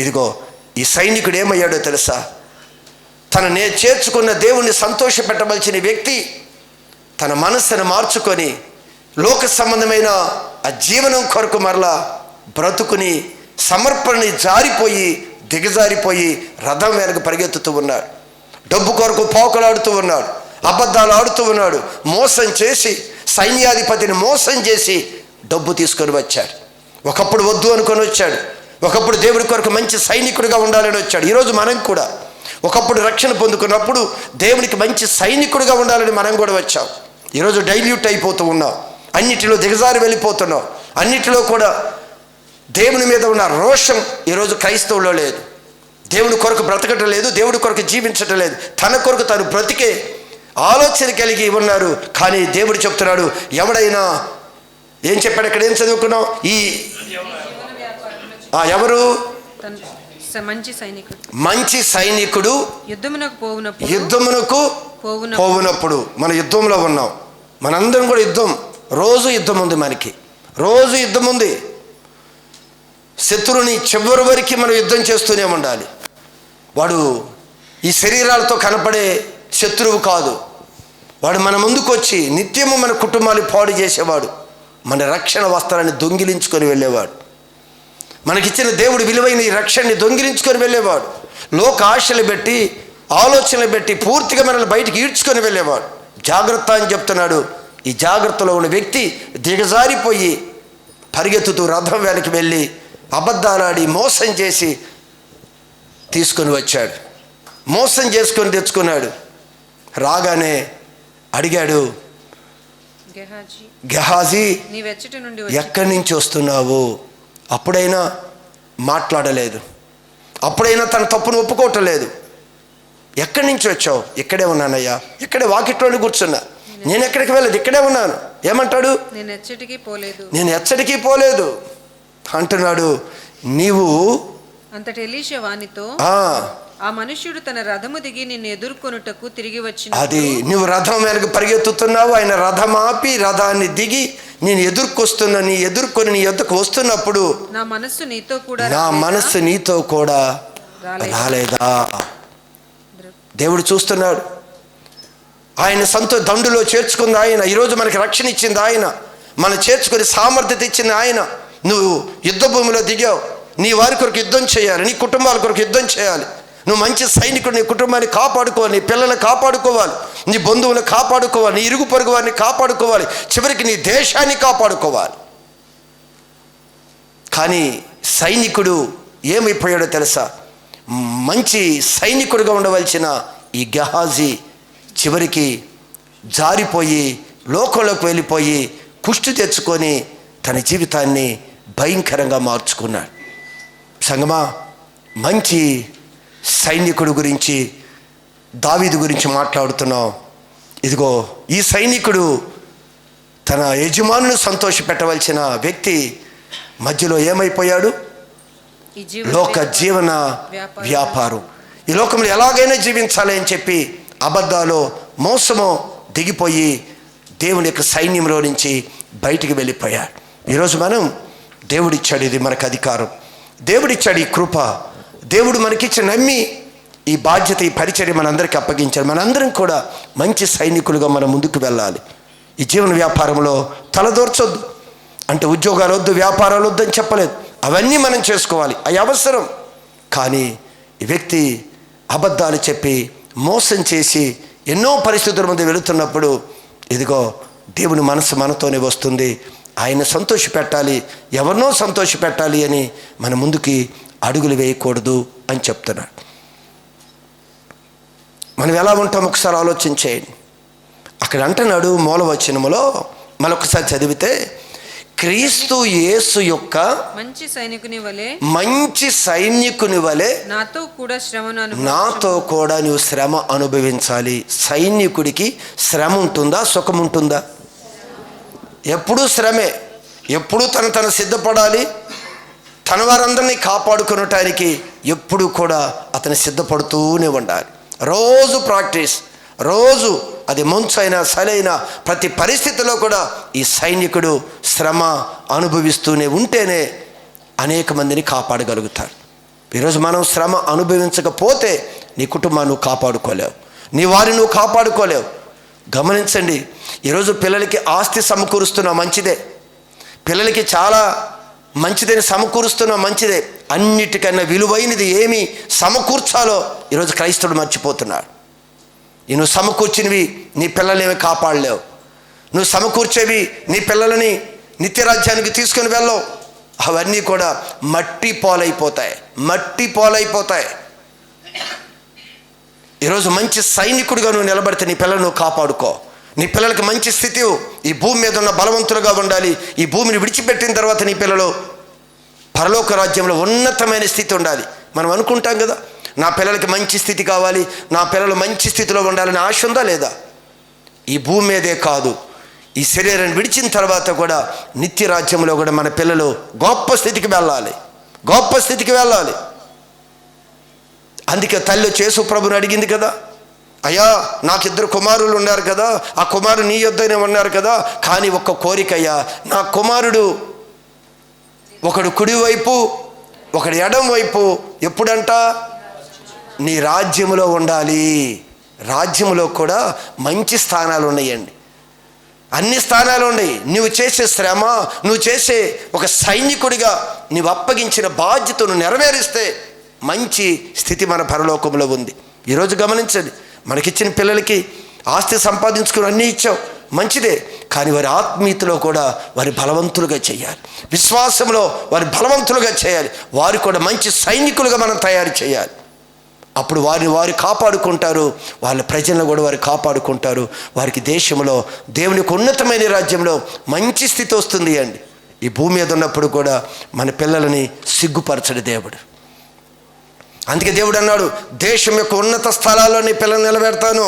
S1: ఇదిగో ఈ సైనికుడు ఏమయ్యాడో తెలుసా? చేర్చుకున్న దేవుణ్ణి సంతోషపెట్టవలసిన వ్యక్తి తన మనస్సును మార్చుకొని లోక సంబంధమైన ఆ జీవనం కొరకు మరలా బ్రతుకుని సమర్పణని దిగజారిపోయి రథం వెనక పరిగెత్తుతూ ఉన్నాడు. డబ్బు కొరకు పోకలాడుతూ ఉన్నాడు, అబద్ధాలు ఆడుతూ ఉన్నాడు, మోసం చేసి సైన్యాధిపతిని మోసం చేసి డబ్బు తీసుకొని వచ్చాడు. ఒకప్పుడు వద్దు అనుకొని వచ్చాడు, ఒకప్పుడు దేవుడి కొరకు మంచి సైనికుడిగా ఉండాలని వచ్చాడు. ఈరోజు మనం కూడా ఒకప్పుడు రక్షణ పొందుకున్నప్పుడు దేవునికి మంచి సైనికుడిగా ఉండాలని మనం కూడా వచ్చాం. ఈరోజు డైల్యూట్ అయిపోతూ ఉన్నాం, అన్నిటిలో దిగజారి వెళ్ళిపోతున్నాం. అన్నిటిలో కూడా దేవుని మీద ఉన్న రోషం ఈరోజు క్రైస్తవుల్లో లేదు. దేవుని కొరకు బ్రతకటం లేదు, దేవుడి కొరకు జీవించటం లేదు, తన కొరకు తను బ్రతికే ఆలోచన కలిగి ఉన్నారు. కానీ దేవుడు చెప్తున్నాడు, ఎవడైనా ఏం చెప్పాడు? ఇక్కడ ఏం చదువుకున్నాం? ఎవరు మంచి సైనికుడు యుద్ధమునకు పోవునప్పుడు. మన యుద్ధంలో ఉన్నాం, మనందరం కూడా రోజు యుద్ధం ఉంది, మనకి రోజు యుద్ధం ఉంది. శత్రువుని చివరి వరకు మనం యుద్ధం చేస్తూనే ఉండాలి. వాడు ఈ శరీరాలతో కనపడే శత్రువు కాదు. వాడు మన ముందుకు వచ్చి నిత్యము మన కుటుంబాన్ని పాడు చేసేవాడు, మన రక్షణ వస్త్రాన్ని దొంగిలించుకొని వెళ్ళేవాడు, మనకిచ్చిన దేవుడు విలువైన ఈ రక్షణని దొంగిలించుకొని వెళ్ళేవాడు, లోక ఆశలు పెట్టి ఆలోచనలు పెట్టి పూర్తిగా మనల్ని బయటికి ఈడ్చుకొని వెళ్ళేవాడు. జాగ్రత్త అని చెప్తున్నాడు. ఈ జాగ్రత్తలో ఉన్న వ్యక్తి దిగజారిపోయి పరిగెత్తుతూ రథం వెనక్కి వెళ్ళి అబద్ధాలాడి మోసం చేసి తీసుకొని వచ్చాడు. మోసం చేసుకొని తెచ్చుకున్నాడు. రాగానే అడిగాడు, గెహాజీ ఎక్కడి నుంచి వస్తున్నావు? అప్పుడైనా మాట్లాడలేదు, అప్పుడైనా తన తప్పును ఒప్పుకోవటం లేదు. ఎక్కడి నుంచి వచ్చావు? ఇక్కడే ఉన్నానయ్యా, ఇక్కడే వాకిట్లోనే కూర్చున్నా, నేను ఎక్కడికి వెళ్ళలేదు, ఇక్కడే ఉన్నాను. ఏమంటాడు? నేను ఎచ్చటికీ పోలేదు అంటున్నాడు. నీవు
S2: అంతటి ఎలీషా వానితో, ఆ మనుష్యుడు తన రథము దిగి నిన్ను ఎదుర్కొనుటకు తిరిగి వచ్చి,
S1: అది నువ్వు రథం వెనక పరిగెత్తుతున్నావు, ఆయన రథం ఆపి రథాన్ని దిగి నేను ఎదుర్కొని నీ ఎద్దుకు వస్తున్నప్పుడు
S2: నా మనస్సు
S1: నీతో కూడా రాలేదా? దేవుడు చూస్తున్నాడు. ఆయన దండులో చేర్చుకుంది ఆయన. ఈరోజు మనకి రక్షణ ఇచ్చింది ఆయన, మనం చేర్చుకుని సామర్థ్యత ఇచ్చింది ఆయన. నువ్వు యుద్ధ భూమిలో దిగావు, నీ వారి కొరకు యుద్ధం చేయాలి, నీ కుటుంబాల కొరకు యుద్ధం చేయాలి, నువ్వు మంచి సైనికుడు. నీ కుటుంబాన్ని కాపాడుకోవాలి, నీ పిల్లల్ని కాపాడుకోవాలి, నీ బంధువులను కాపాడుకోవాలి, నీ ఇరుగు పొరుగు వారిని కాపాడుకోవాలి, చివరికి నీ దేశాన్ని కాపాడుకోవాలి. కానీ సైనికుడు ఏమైపోయాడో తెలుసా? మంచి సైనికుడిగా ఉండవలసిన ఈ గెహాజీ చివరికి జారిపోయి లోకంలోకి వెళ్ళిపోయి కుష్టి తెచ్చుకొని తన జీవితాన్ని భయంకరంగా మార్చుకున్నాడు. సంగమా, మంచి సైనికుడు గురించి, దావీదు గురించి మాట్లాడుతున్నాం. ఇదిగో ఈ సైనికుడు తన యజమానుని సంతోషపెట్టవలసిన వ్యక్తి మధ్యలో ఏమైపోయాడు? లోక జీవన వ్యాపారం. ఈ లోకంలో ఎలాగైనా జీవించాలి అని చెప్పి అబద్ధాలు, మోసము దిగిపోయి దేవుని యొక్క సైన్యంలో నుంచి బయటికి వెళ్ళిపోయాడు. ఈరోజు మనం దేవుడిచ్చాడు ఇది మనకు అధికారం, దేవుడిచ్చాడు ఈ కృప, దేవుడు మనకిచ్చి నమ్మి ఈ బాధ్యత, ఈ పరిచర్య మనందరికీ అప్పగించాడు. మనందరం కూడా మంచి సైనికులుగా మనం ముందుకు వెళ్ళాలి. ఈ జీవన వ్యాపారంలో తలదూర్చొద్దు అంటే ఉద్యోగాలు వద్దు, వ్యాపారాలు వద్దు అని చెప్పలేదు. అవన్నీ మనం చేసుకోవాలి, అవి అవసరం. కానీ ఈ వ్యక్తి అబద్ధాలు చెప్పి మోసం చేసి ఎన్నో పరిస్థితుల ముందు వెళుతున్నప్పుడు ఇదిగో దేవుని మనసు మనతోనే వస్తుంది. ఆయన సంతోష పెట్టాలి, ఎవరినో సంతోష పెట్టాలి అని మన ముందుకి అడుగులు వేయకూడదు అని చెప్తున్నాడు. మనం ఎలా ఉంటాం ఒకసారి ఆలోచించేయండి. అక్కడ అంటున్నాడు మూలవచనములో, మరొకసారి చదివితే, క్రీస్తు యేసు యొక్క
S2: మంచి సైనికుని వలె
S1: నాతో కూడా నువ్వు శ్రమ అనుభవించాలి. సైనికుడికి శ్రమ ఉంటుందా, సుఖం ఉంటుందా? ఎప్పుడూ శ్రమే. ఎప్పుడూ తను సిద్ధపడాలి. తన వారందరినీ కాపాడుకునటానికి ఎప్పుడు కూడా అతను సిద్ధపడుతూనే ఉండాలి. రోజు ప్రాక్టీస్, రోజు అది మంచైనా సరైన ప్రతి పరిస్థితిలో కూడా ఈ సైనికుడు శ్రమ అనుభవిస్తూనే ఉంటేనే అనేక మందిని కాపాడగలుగుతారు. ఈరోజు మనం శ్రమ అనుభవించకపోతే నీ కుటుంబాన్ని నువ్వు కాపాడుకోలేవు, నీ వారిని నువ్వు కాపాడుకోలేవు. గమనించండి, ఈరోజు పిల్లలకి ఆస్తి సమకూరుస్తున్నావు, మంచిదే. పిల్లలకి చాలా మంచిదని సమకూరుస్తున్నావు, మంచిదే. అన్నిటికన్నా విలువైనది ఏమి సమకూర్చాలో ఈరోజు క్రైస్తవుడు మర్చిపోతున్నాడు. నువ్వు సమకూర్చినవి నీ పిల్లల్ని కాపాడలేవు. నువ్వు సమకూర్చేవి నీ పిల్లలని నిత్యరాజ్యానికి తీసుకుని వెళ్ళవు. అవన్నీ కూడా మట్టి పోలైపోతాయి. ఈరోజు మంచి సైనికుడిగా నువ్వు నిలబడితే నీ పిల్లలను నువ్వు కాపాడుకో. నీ పిల్లలకి మంచి స్థితి, ఈ భూమి మీద ఉన్న బలవంతులుగా ఉండాలి. ఈ భూమిని విడిచిపెట్టిన తర్వాత నీ పిల్లలు పరలోక రాజ్యంలో ఉన్నతమైన స్థితి ఉండాలి. మనం అనుకుంటాం కదా, నా పిల్లలకి మంచి స్థితి కావాలి, నా పిల్లలు మంచి స్థితిలో ఉండాలని ఆశ ఉందా లేదా? ఈ భూమి మీదే కాదు, ఈ శరీరాన్ని విడిచిన తర్వాత కూడా నిత్య రాజ్యంలో కూడా మన పిల్లలు గొప్ప స్థితికి వెళ్ళాలి. అందుకే తల్లి యేసు ప్రభుని అడిగింది కదా, అయ్యా నాకు 2 కుమారులు ఉన్నారు కదా, ఆ కుమారుడు నీ యొద్దనే ఉన్నారు కదా, కానీ ఒక్క కోరిక అయ్యా, నా కుమారుడు ఒకడు కుడివైపు ఒకడు ఎడం వైపు ఎప్పుడంట నీ రాజ్యములో ఉండాలి. రాజ్యములో కూడా మంచి స్థానాలు ఉన్నాయండి, అన్ని స్థానాలు ఉన్నాయి. నువ్వు చేసే శ్రమ, నువ్వు చేసే ఒక సైనికుడిగా నువ్వు అప్పగించిన బాధ్యతను నెరవేరిస్తే మంచి స్థితి మన పరలోకంలో ఉంది. ఈరోజు గమనించండి, మనకిచ్చిన పిల్లలకి ఆస్తి సంపాదించుకుని అన్నీ ఇచ్చావు, మంచిదే. కానీ వారి ఆత్మీయతలో కూడా వారి బలవంతులుగా చేయాలి, విశ్వాసంలో వారి బలవంతులుగా చేయాలి. వారు కూడా మంచి సైనికులుగా మనం తయారు చేయాలి. అప్పుడు వారు కాపాడుకుంటారు, వాళ్ళ ప్రజలను కూడా వారు కాపాడుకుంటారు. వారికి దేశంలో దేవునికి ఉన్నతమైన రాజ్యంలో మంచి స్థితి వస్తుంది అండి. ఈ భూమి మీద ఉన్నప్పుడు కూడా మన పిల్లలని సిగ్గుపరచడు దేవుడు. అందుకే దేవుడు అన్నాడు, దేశం యొక్క ఉన్నత స్థలాల్లో నీ పిల్లల్ని నిలబెడతాను.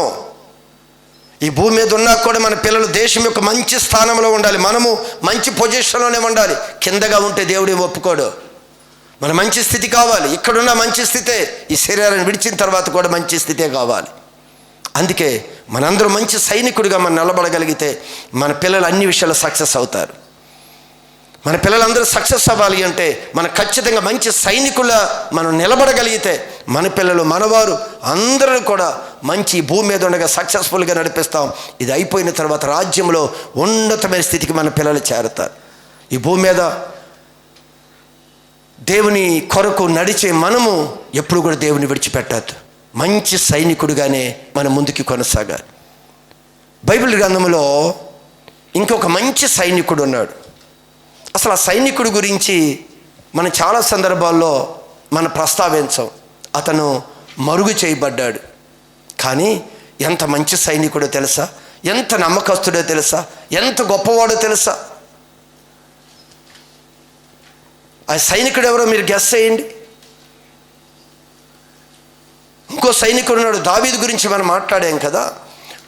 S1: ఈ భూమి మీద ఉన్నా కూడా మన పిల్లలు దేశం యొక్క మంచి స్థానంలో ఉండాలి, మనము మంచి పొజిషన్లోనే ఉండాలి. కిందగా ఉంటే దేవుడు ఒప్పుకోడు. మన మంచి స్థితి కావాలి, ఇక్కడున్న మంచి స్థితే, ఈ శరీరాన్ని విడిచిన తర్వాత కూడా మంచి స్థితే కావాలి. అందుకే మనందరూ మంచి సైనికుడిగా మనం నిలబడగలిగితే మన పిల్లలు అన్ని విషయాలు సక్సెస్ అవుతారు. మన పిల్లలందరూ సక్సెస్ అవ్వాలి అంటే మనం ఖచ్చితంగా మంచి సైనికుల మనం నిలబడగలిగితే మన పిల్లలు, మనవారు అందరూ కూడా మంచి భూమి మీద ఉండగా సక్సెస్ఫుల్గా నడిపిస్తాం. ఇది అయిపోయిన తర్వాత రాజ్యంలో ఉన్నతమైన స్థితికి మన పిల్లలు చేరుతారు. ఈ భూమి మీద దేవుని కొరకు నడిచే మనము ఎప్పుడు కూడా దేవుని విడిచిపెట్టద్దు. మంచి సైనికుడిగానే మనం ముందుకు కొనసాగాలి. బైబిల్ గ్రంథంలో ఇంకొక మంచి సైనికుడు ఉన్నాడు. అసలు ఆ సైనికుడి గురించి మనం చాలా సందర్భాల్లో మనం ప్రస్తావించాం. అతను మరుగు చేయబడ్డాడు. కానీ ఎంత మంచి సైనికుడో తెలుసా, ఎంత నమ్మకస్తుడో తెలుసా, ఎంత గొప్పవాడో తెలుసా. ఆ సైనికుడు ఎవరో మీరు గెస్ చేయండి. ఇంకో సైనికుడు ఉన్నాడు. దావీదు గురించి మనం మాట్లాడాం కదా.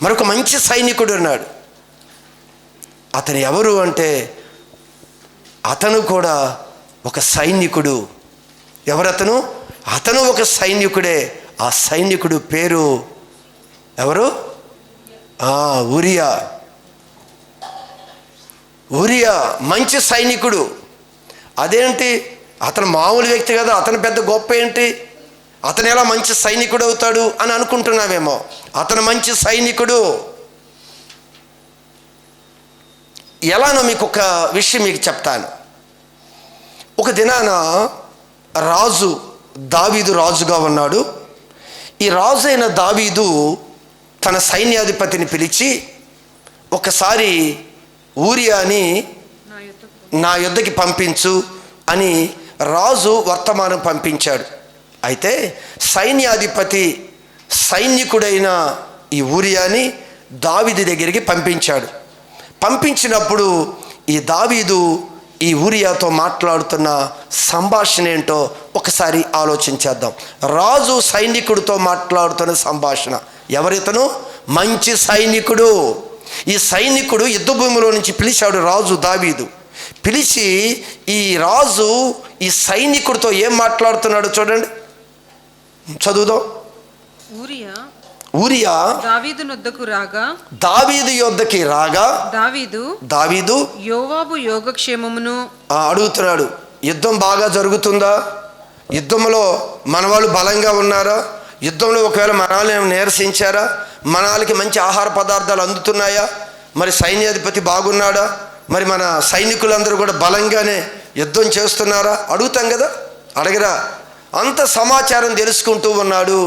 S1: మరొక మంచి సైనికుడు ఉన్నాడు. అతను ఎవరు అంటే అతను కూడా ఒక సైనికుడు. ఎవరతను? అతను ఒక సైనికుడే. ఆ సైనికుడు పేరు ఎవరు? ఊరియా. ఊరియా మంచి సైనికుడు. అదేంటి, అతను మామూలు వ్యక్తి కదా, అతను పెద్ద గొప్ప ఏంటి, అతను ఎలా మంచి సైనికుడు అవుతాడు అని అనుకుంటున్నావేమో. అతను మంచి సైనికుడు. ఎలానో మీకు ఒక విషయం మీకు చెప్తాను. ఒక దినాన రాజు దావీదు రాజుగా ఉన్నాడు. ఈ రాజు అయిన దావీదు తన సైన్యాధిపతిని పిలిచి, ఒకసారి ఊరియాని నా యుద్ధకి పంపించు అని రాజు వర్తమానం పంపించాడు. అయితే సైన్యాధిపతి సైనికుడైన ఈ ఊరియాని దావీదు దగ్గరికి పంపించాడు. పంపించినప్పుడు ఈ దావీదు ఈ ఊరియాతో మాట్లాడుతున్న సంభాషణ ఏంటో ఒకసారి ఆలోచించేద్దాం. రాజు సైనికుడితో మాట్లాడుతున్న సంభాషణ. ఎవరితను? మంచి సైనికుడు. ఈ సైనికుడు యుద్ధ భూమిలో నుంచి పిలిచాడు రాజు దావీదు. పిలిచి ఈ రాజు ఈ సైనికుడితో ఏం మాట్లాడుతున్నాడో చూడండి, చదువుదాం. ఊరియా
S2: దావీదు యొద్దకు రాగా,
S1: దావీదు యొద్దకి రాగా దావీదు
S2: యోవాబు యోగక్షేమమును
S1: అడుగుతున్నాడు. యుద్ధం బాగా జరుగుతుందా? యుద్ధంలో మన వాళ్ళు బలంగా ఉన్నారా? యుద్ధంలో ఒకవేళ మనల్ని నీరసించారా? మనకి మంచి ఆహార పదార్థాలు అందుతున్నాయా? మరి సైన్యాధిపతి బాగున్నాడా? మరి మన సైనికులందరూ కూడా బలంగానే యుద్ధం చేస్తున్నారా? అడుగుతాం కదా, అడగరా? అంత సమాచారం తెలుసుకుంటూ ఉన్నాడు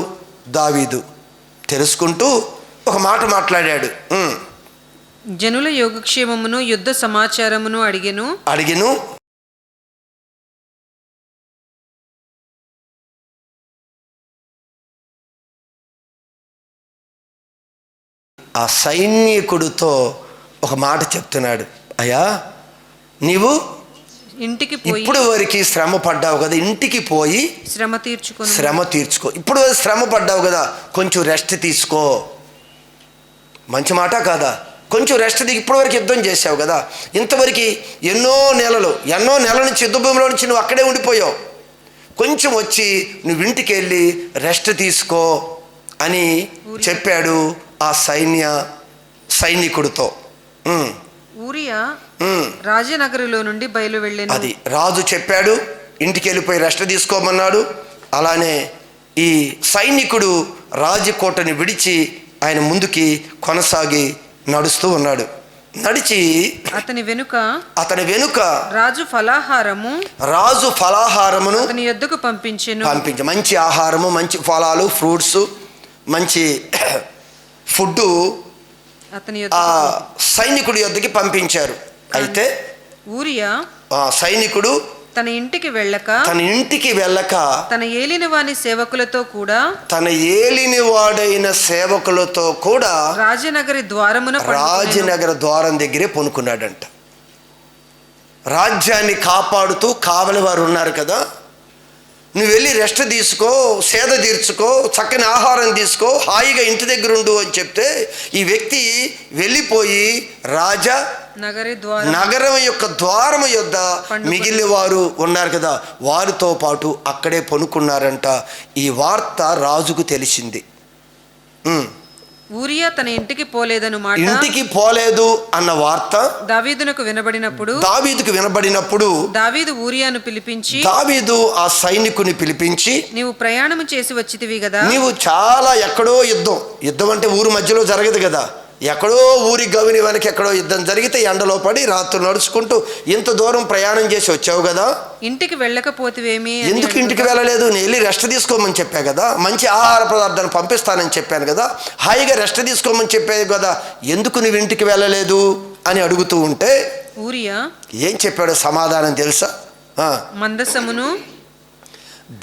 S1: దావీదు. తెలుసుకుంటూ ఒక మాట మాట్లాడాడు.
S2: జనుల యోగక్షేమమును యుద్ధ సమాచారమును అడిగెను.
S1: ఆ సైనికుడితో ఒక మాట చెప్తున్నాడు. అయ్యా, నీవు
S2: ఇంటికి పోయి,
S1: ఇప్పుడు వరకు శ్రమ పడ్డావు కదా, ఇంటికి పోయి శ్రమ తీర్చుకో. ఇప్పుడు శ్రమ పడ్డావు కదా, కొంచెం రెస్ట్ తీసుకో. మంచి మాట కాదా? కొంచెం రెస్ట్ దిగి, ఇప్పుడు వరకు యుద్ధం చేసావు కదా, ఇంతవరకు ఎన్నో నెలల నుంచి యుద్ధ భూమిలో నుంచి నువ్వు అక్కడే ఉండిపోయావు. కొంచెం వచ్చి నువ్వు ఇంటికి వెళ్ళి రెస్ట్ తీసుకో అని చెప్పాడు ఆ సైనికుడితో.
S2: ఊరియా రాజనగరులో నుండి బయలు వెళ్ళాను.
S1: అది రాజు చెప్పాడు, ఇంటికి వెళ్ళిపోయి రెస్ట్ తీసుకోమన్నాడు. అలానే ఈ సైనికుడు రాజకోటని విడిచి ఆయన ముందుకి కొనసాగి నడుస్తూ ఉన్నాడు. నడిచి
S2: అతని వెనుక రాజు ఫలాహారమును అతని యొద్దకు పంపించి
S1: మంచి ఆహారము, మంచి ఫలాలు, ఫ్రూట్స్, మంచి ఫుడ్ ఆ సైనికుడి యొద్దకి పంపించారు. అయితే
S2: ఊరియా
S1: సైనికుడు
S2: తన ఇంటికి వెళ్ళక
S1: తన
S2: ఏలినవాని సేవకులతో కూడా
S1: ఏలినవాడైన సేవకులతో కూడా
S2: రాజనగర
S1: ద్వారం దగ్గరే పనుకున్నాడంట. రాజ్యాన్ని కాపాడుతూ కావలి వారు ఉన్నారు కదా, నువ్వు వెళ్ళి రెస్ట్ తీసుకో, సేద తీర్చుకో, చక్కని ఆహారం తీసుకో, హాయిగా ఇంటి దగ్గర ఉండు అని చెప్తే ఈ వ్యక్తి వెళ్ళిపోయి నగరం యొక్క ద్వారం యొద్ద మిగిలిన వారు ఉన్నారు కదా, వారితో పాటు అక్కడే పనుకున్నారంట. ఈ వార్త రాజుకు తెలిసింది.
S2: ఊరియా తన ఇంటికి
S1: పోలేదు అన్న వార్త
S2: దావీదుకు వినబడినప్పుడు
S1: దావీదు
S2: ఊరియాను పిలిపించి,
S1: దావీదు ఆ సైనికుని పిలిపించి,
S2: నీవు ప్రయాణం చేసి వచ్చితివి కదా,
S1: నీవు చాలా ఎక్కడో యుద్ధం అంటే ఊరు మధ్యలో జరగదు కదా, ఎక్కడో ఊరి గవిని వెనక ఎక్కడో యుద్ధం జరిగితే ఎండలో పడి రాత్రులు నడుచుకుంటూ ఇంత దూరం ప్రయాణం చేసి వచ్చావు కదా,
S2: ఇంటికి వెళ్ళకపోతివేమి?
S1: ఎందుకు ఇంటికి వెళ్ళలేదు? నేను వెళ్ళి రెస్ట్ తీసుకోమని చెప్పా కదా, మంచి ఆహార పదార్థాలు పంపిస్తానని చెప్పాను కదా, హాయిగా రెస్ట్ తీసుకోమని చెప్పాను కదా, ఎందుకు నువ్వు ఇంటికి వెళ్ళలేదు అని అడుగుతూ ఉంటే
S2: ఊరియా
S1: ఏం చెప్పాడో సమాధానం తెలుసా?
S2: మందసమును,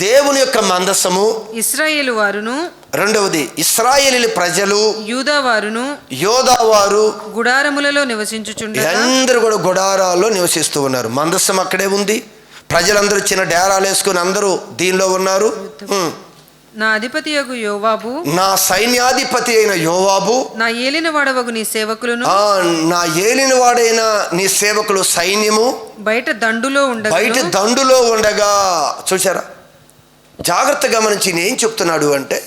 S1: దేవుని యొక్క మందసము,
S2: ఇశ్రాయేలు వారును,
S1: రెండవది ఇశ్రాయేలు ప్రజలు, యోధావారు
S2: గుడారములలో నివసించుచుండగా,
S1: అందరూ కూడా గుడారాల్లో నివసిస్తూ ఉన్నారు. మందసం అక్కడే ఉంది, ప్రజలందరూ చిన్న డేరాలు వేసుకుని అందరూ దీనిలో ఉన్నారు.
S2: నా అధిపతియగు యోవాబు,
S1: నా సైన్యాధిపతి అయిన యోవాబు,
S2: నా ఏలినవాడవగు నీ సేవకులను,
S1: నా ఏలినవాడైన నీ సేవకులు సైన్యము బయట దండులో ఉండగా చూసారా? జాగ్రత్త గమనించి నేను ఏం చెప్తున్నాడు అంటే,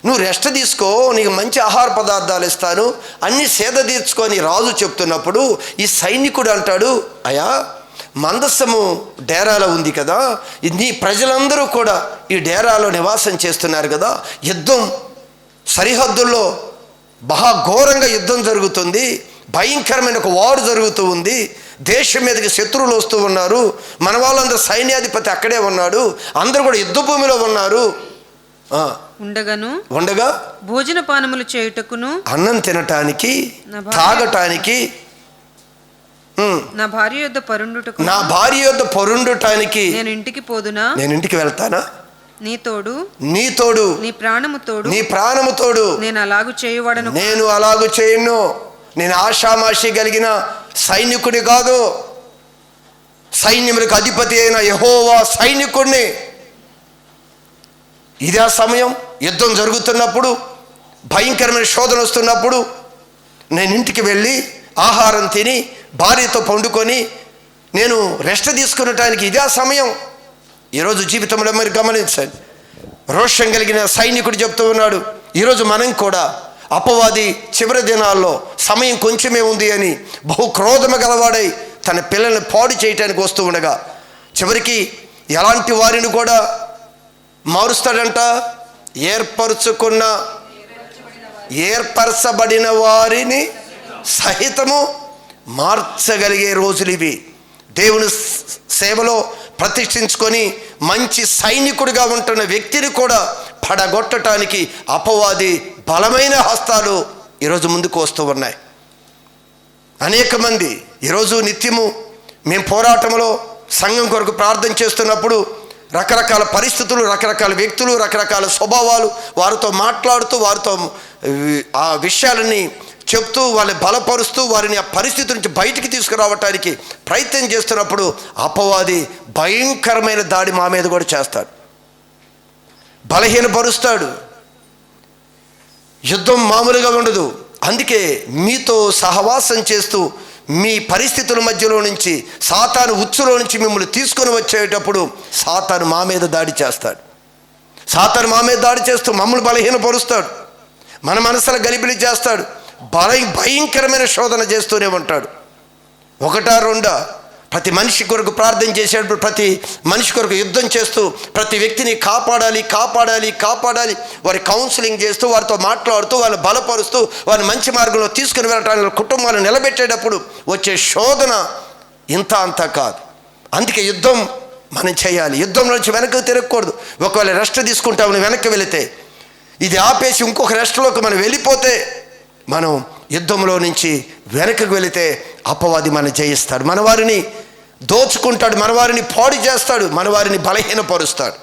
S1: నువ్వు రెస్ట్ తీసుకో, నీకు మంచి ఆహార పదార్థాలు ఇస్తాను, అన్ని సేద తీర్చుకొని రాజు చెప్తున్నప్పుడు ఈ సైనికుడు అంటాడు, అయ్యా మందస్సము డేరాలో ఉంది కదా, నీ ప్రజలందరూ కూడా ఈ డేరాలో నివాసం చేస్తున్నారు కదా, యుద్ధం సరిహద్దుల్లో ఘోరంగా యుద్ధం జరుగుతుంది, భయంకరమైన ఒక వారు జరుగుతూ ఉంది, దేశం మీదకి శత్రువులు వస్తూ ఉన్నారు, మన వాళ్ళందరూ సైన్యాధిపతి అక్కడే ఉన్నాడు, అందరూ కూడా యుద్ధ భూమిలో ఉన్నారు, ఉండగా
S2: భోజన పానములు చేయుటకును,
S1: అన్నం తినటానికి తాగటానికి,
S2: నా భార్య యొద్ద పరుండుటానికి
S1: నేను ఇంటికి వెళ్తానా?
S2: నీ తోడు
S1: నీ ప్రాణము తోడు
S2: నేను అలాగు
S1: చేయను. నేను ఆషామాషి కలిగిన సైనికుని కాదు, సైన్యములకు అధిపతి అయిన యెహోవా సైనికుడిని. ఇదే సమయం, యుద్ధం జరుగుతున్నప్పుడు, భయంకరమైన శోధన వస్తున్నప్పుడు నేను ఇంటికి వెళ్ళి ఆహారం తిని భార్యతో పండుకొని నేను రెస్ట్ తీసుకునటానికి ఇదే సమయం. ఈరోజు జీవితంలో మీరు గమనించండి, రోషం కలిగిన సైనికుడు చెప్తూ ఉన్నాడు, ఈరోజు మనం కూడా అపవాది చివరి దినాల్లో సమయం కొంచెమే ఉంది అని బహు క్రోధము గలవాడై తన పిల్లల్ని పాడు చేయటానికి వస్తూ ఉండగా చివరికి ఎలాంటి వారిని కూడా మారుస్తాడంట? ఏర్పరచబడిన వారిని సహితము మార్చగలిగే రోజులు ఇవి. దేవుని సేవలో ప్రతిష్ఠించుకొని మంచి సైనికుడిగా ఉంటున్న వ్యక్తిని కూడా పడగొట్టడానికి అపవాది బలమైన హస్తాలు ఈరోజు ముందుకు వస్తూ ఉన్నాయి. అనేక మంది ఈరోజు నిత్యము మేము పోరాటంలో సంఘం కొరకు ప్రార్థన చేస్తున్నప్పుడు రకరకాల పరిస్థితులు, రకరకాల వ్యక్తులు, రకరకాల స్వభావాలు, వారితో మాట్లాడుతూ వారితో ఆ విషయాలని చెప్తూ వాళ్ళని బలపరుస్తూ వారిని ఆ పరిస్థితి నుంచి బయటికి తీసుకురావటానికి ప్రయత్నం చేస్తున్నప్పుడు అపవాది భయంకరమైన దాడి మా మీద కూడా చేస్తాడు, బలహీనపరుస్తాడు. యుద్ధం మామూలుగా ఉండదు. అందుకే మీతో సహవాసం చేస్తూ మీ పరిస్థితుల మధ్యలో నుంచి సాతాను ఉచ్చులో నుంచి మిమ్మల్ని తీసుకొని వచ్చేటప్పుడు సాతాను మా మీద దాడి చేస్తాడు. సాతాను మా మీద దాడి చేస్తూ మమ్మల్ని బలహీనపరుస్తాడు, మన మనసుల గలిబిలి చేస్తాడు, భయంకరమైన శోధన చేస్తూనే ఉంటాడు. ఒకటా రెండా? ప్రతి మనిషి కొరకు ప్రార్థన చేసేటప్పుడు, ప్రతి మనిషి కొరకు యుద్ధం చేస్తూ ప్రతి వ్యక్తిని కాపాడాలి, వారి కౌన్సిలింగ్ చేస్తూ వారితో మాట్లాడుతూ వాళ్ళని బలపరుస్తూ వారిని మంచి మార్గంలో తీసుకుని వెళ్ళటానికి కుటుంబాలను నిలబెట్టేటప్పుడు వచ్చే శోధన ఇంత అంతా కాదు. అందుకే యుద్ధం మనం చేయాలి, యుద్ధంలో నుంచి వెనక్కి తిరగకూడదు. ఒకవేళ రెస్ట్ తీసుకుంటామని వెనక్కి వెళితే, ఇది ఆపేసి ఇంకొక రెస్ట్లోకి మనం వెళ్ళిపోతే మనం యుద్ధంలో నుంచి వెనక్కి వెళితే అపవాది మనం జయిస్తాడు, మన వారిని దోచుకుంటాడు, మన వారిని పాడు చేస్తాడు, మన వారిని బలహీనపరుస్తాడు.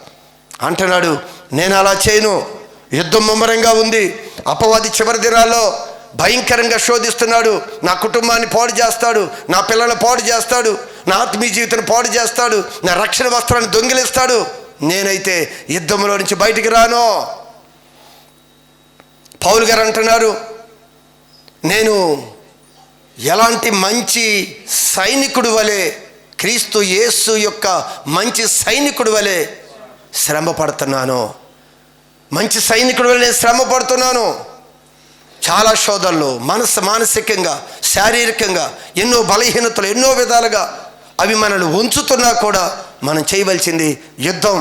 S1: అంటున్నాడు, నేను అలా చేయను. యుద్ధం ముమ్మరంగా ఉంది, అపవాది చివరి దినాల్లో భయంకరంగా శోధిస్తున్నాడు, నా కుటుంబాన్ని పాడు చేస్తాడు, నా పిల్లలను పాడు చేస్తాడు, నా ఆత్మీయ జీవితాన్ని పాడు చేస్తాడు, నా రక్షణ వస్త్రాన్ని దొంగిలిస్తాడు. నేనైతే యుద్ధంలో నుంచి బయటికి రాను. పౌలు గారు అంటున్నారు, నేను ఎలాంటి మంచి సైనికుడు వలె, క్రీస్తు యేసు యొక్క మంచి సైనికుడు వలె శ్రమ పడుతున్నాను. మంచి సైనికుడు వలె శ్రమ పడుతున్నాను. చాలా శోధనలు, మానసికంగా, శారీరకంగా ఎన్నో బలహీనతలు, ఎన్నో విధాలుగా అవి మనల్ని ఉంచుతున్నా కూడా మనం చేయవలసింది యుద్ధం,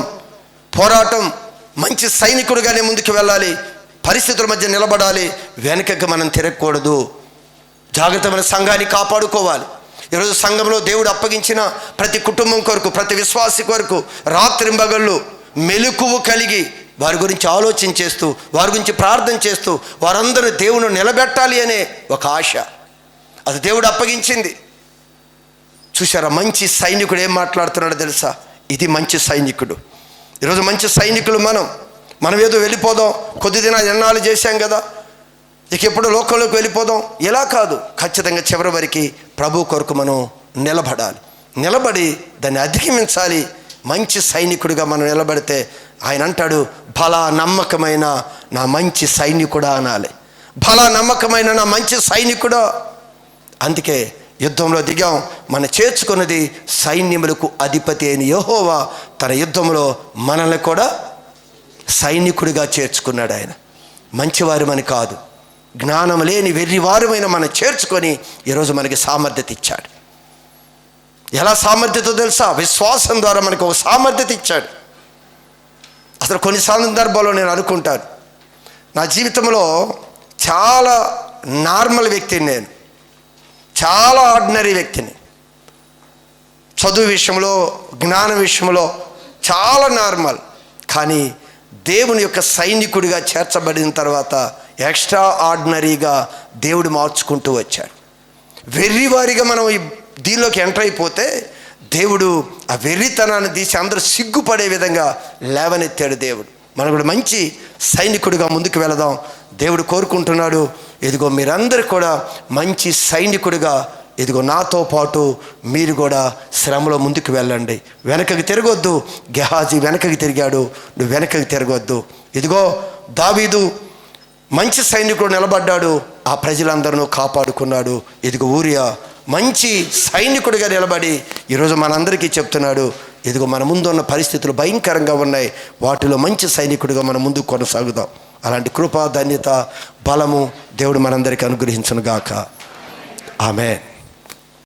S1: పోరాటం. మంచి సైనికుడిగానే ముందుకు వెళ్ళాలి. పరిస్థితుల మధ్య నిలబడాలి, వెనకకి మనం తిరగకూడదు. జాగ్రత్తమైన సంఘాన్ని కాపాడుకోవాలి. ఈరోజు సంఘంలో దేవుడు అప్పగించిన ప్రతి కుటుంబం కొరకు, ప్రతి విశ్వాసి కొరకు రాత్రింబగళ్ళు మెలకువ కలిగి వారి గురించి ఆలోచన చేస్తూ, వారి గురించి ప్రార్థన చేస్తూ, వారందరూ దేవుని నిలబెట్టాలి అనే ఒక ఆశ అది దేవుడు అప్పగించింది. చూసారా, మంచి సైనికుడు ఏం మాట్లాడుతున్నాడో తెలుసా? ఇది మంచి సైనికుడు. ఈరోజు మంచి సైనికులు మనం ఏదో వెళ్ళిపోదాం, కొద్ది దినాలు ఎన్నాళ్ళు చేశాం కదా, ఇక ఎప్పుడు లోకంలోకి వెళ్ళిపోదాం, ఇలా కాదు. ఖచ్చితంగా చివరి వరకు ప్రభు కొరకు మనం నిలబడి దాన్ని అధిగమించాలి. మంచి సైనికుడిగా మనం నిలబడితే ఆయన అంటాడు, బలా నమ్మకమైన నా మంచి సైనికుడా అనాలి. బలా నమ్మకమైన నా మంచి సైనికుడా. అందుకే యుద్ధంలో దిగాం. మన చేర్చుకున్నది సైన్యములకు అధిపతి అయిన యెహోవా తన యుద్ధంలో మనల్ని కూడా సైనికుడిగా చేర్చుకున్నాడు. ఆయన మంచివారమని కాదు, జ్ఞానం లేని వెర్రివారమైన మనం చేర్చుకొని ఈరోజు మనకి సామర్థ్యత ఇచ్చాడు. ఎలా సామర్థ్యత తెలుసా? విశ్వాసం ద్వారా మనకు ఒక సామర్థ్యత ఇచ్చాడు. అసలు కొన్ని సందర్భాల్లో నేను అనుకుంటాను, నా జీవితంలో చాలా నార్మల్ వ్యక్తిని, నేను చాలా ఆర్డినరీ వ్యక్తిని. చదువు విషయంలో, జ్ఞానం విషయంలో చాలా నార్మల్. కానీ దేవుని యొక్క సైనికుడిగా చేర్చబడిన తర్వాత ఎక్స్ట్రా ఆర్డినరీగా దేవుడు మార్చుకుంటూ వచ్చాడు. వెర్రివారిగా మనం దీనిలోకి ఎంటర్ అయిపోతే దేవుడు ఆ వెర్రితనాన్ని తీసి అందరూ సిగ్గుపడే విధంగా లేవనెత్తాడు దేవుడు. మనం కూడా మంచి సైనికుడిగా ముందుకు వెళదాం. దేవుడు కోరుకుంటున్నాడు, ఇదిగో మీరందరూ కూడా మంచి సైనికుడిగా, ఇదిగో నాతో పాటు మీరు కూడా శ్రమలో ముందుకు వెళ్ళండి. వెనకకి తిరగొద్దు. గెహాజీ వెనకకి తిరిగాడు, నువ్వు వెనకకి తిరగొద్దు. ఇదిగో దావీదు మంచి సైనికుడు నిలబడ్డాడు, ఆ ప్రజలందరూ కాపాడుకున్నాడు. ఇదిగో ఊరియా మంచి సైనికుడిగా నిలబడి ఈరోజు మనందరికీ చెప్తున్నాడు, ఇదిగో మన ముందున్న పరిస్థితులు భయంకరంగా ఉన్నాయి, వాటిలో మంచి సైనికుడిగా మనం ముందుకు కొనసాగుదాం. అలాంటి కృప, ధన్యత, బలము దేవుడు మనందరికీ అనుగ్రహించును గాక. ఆమేన్.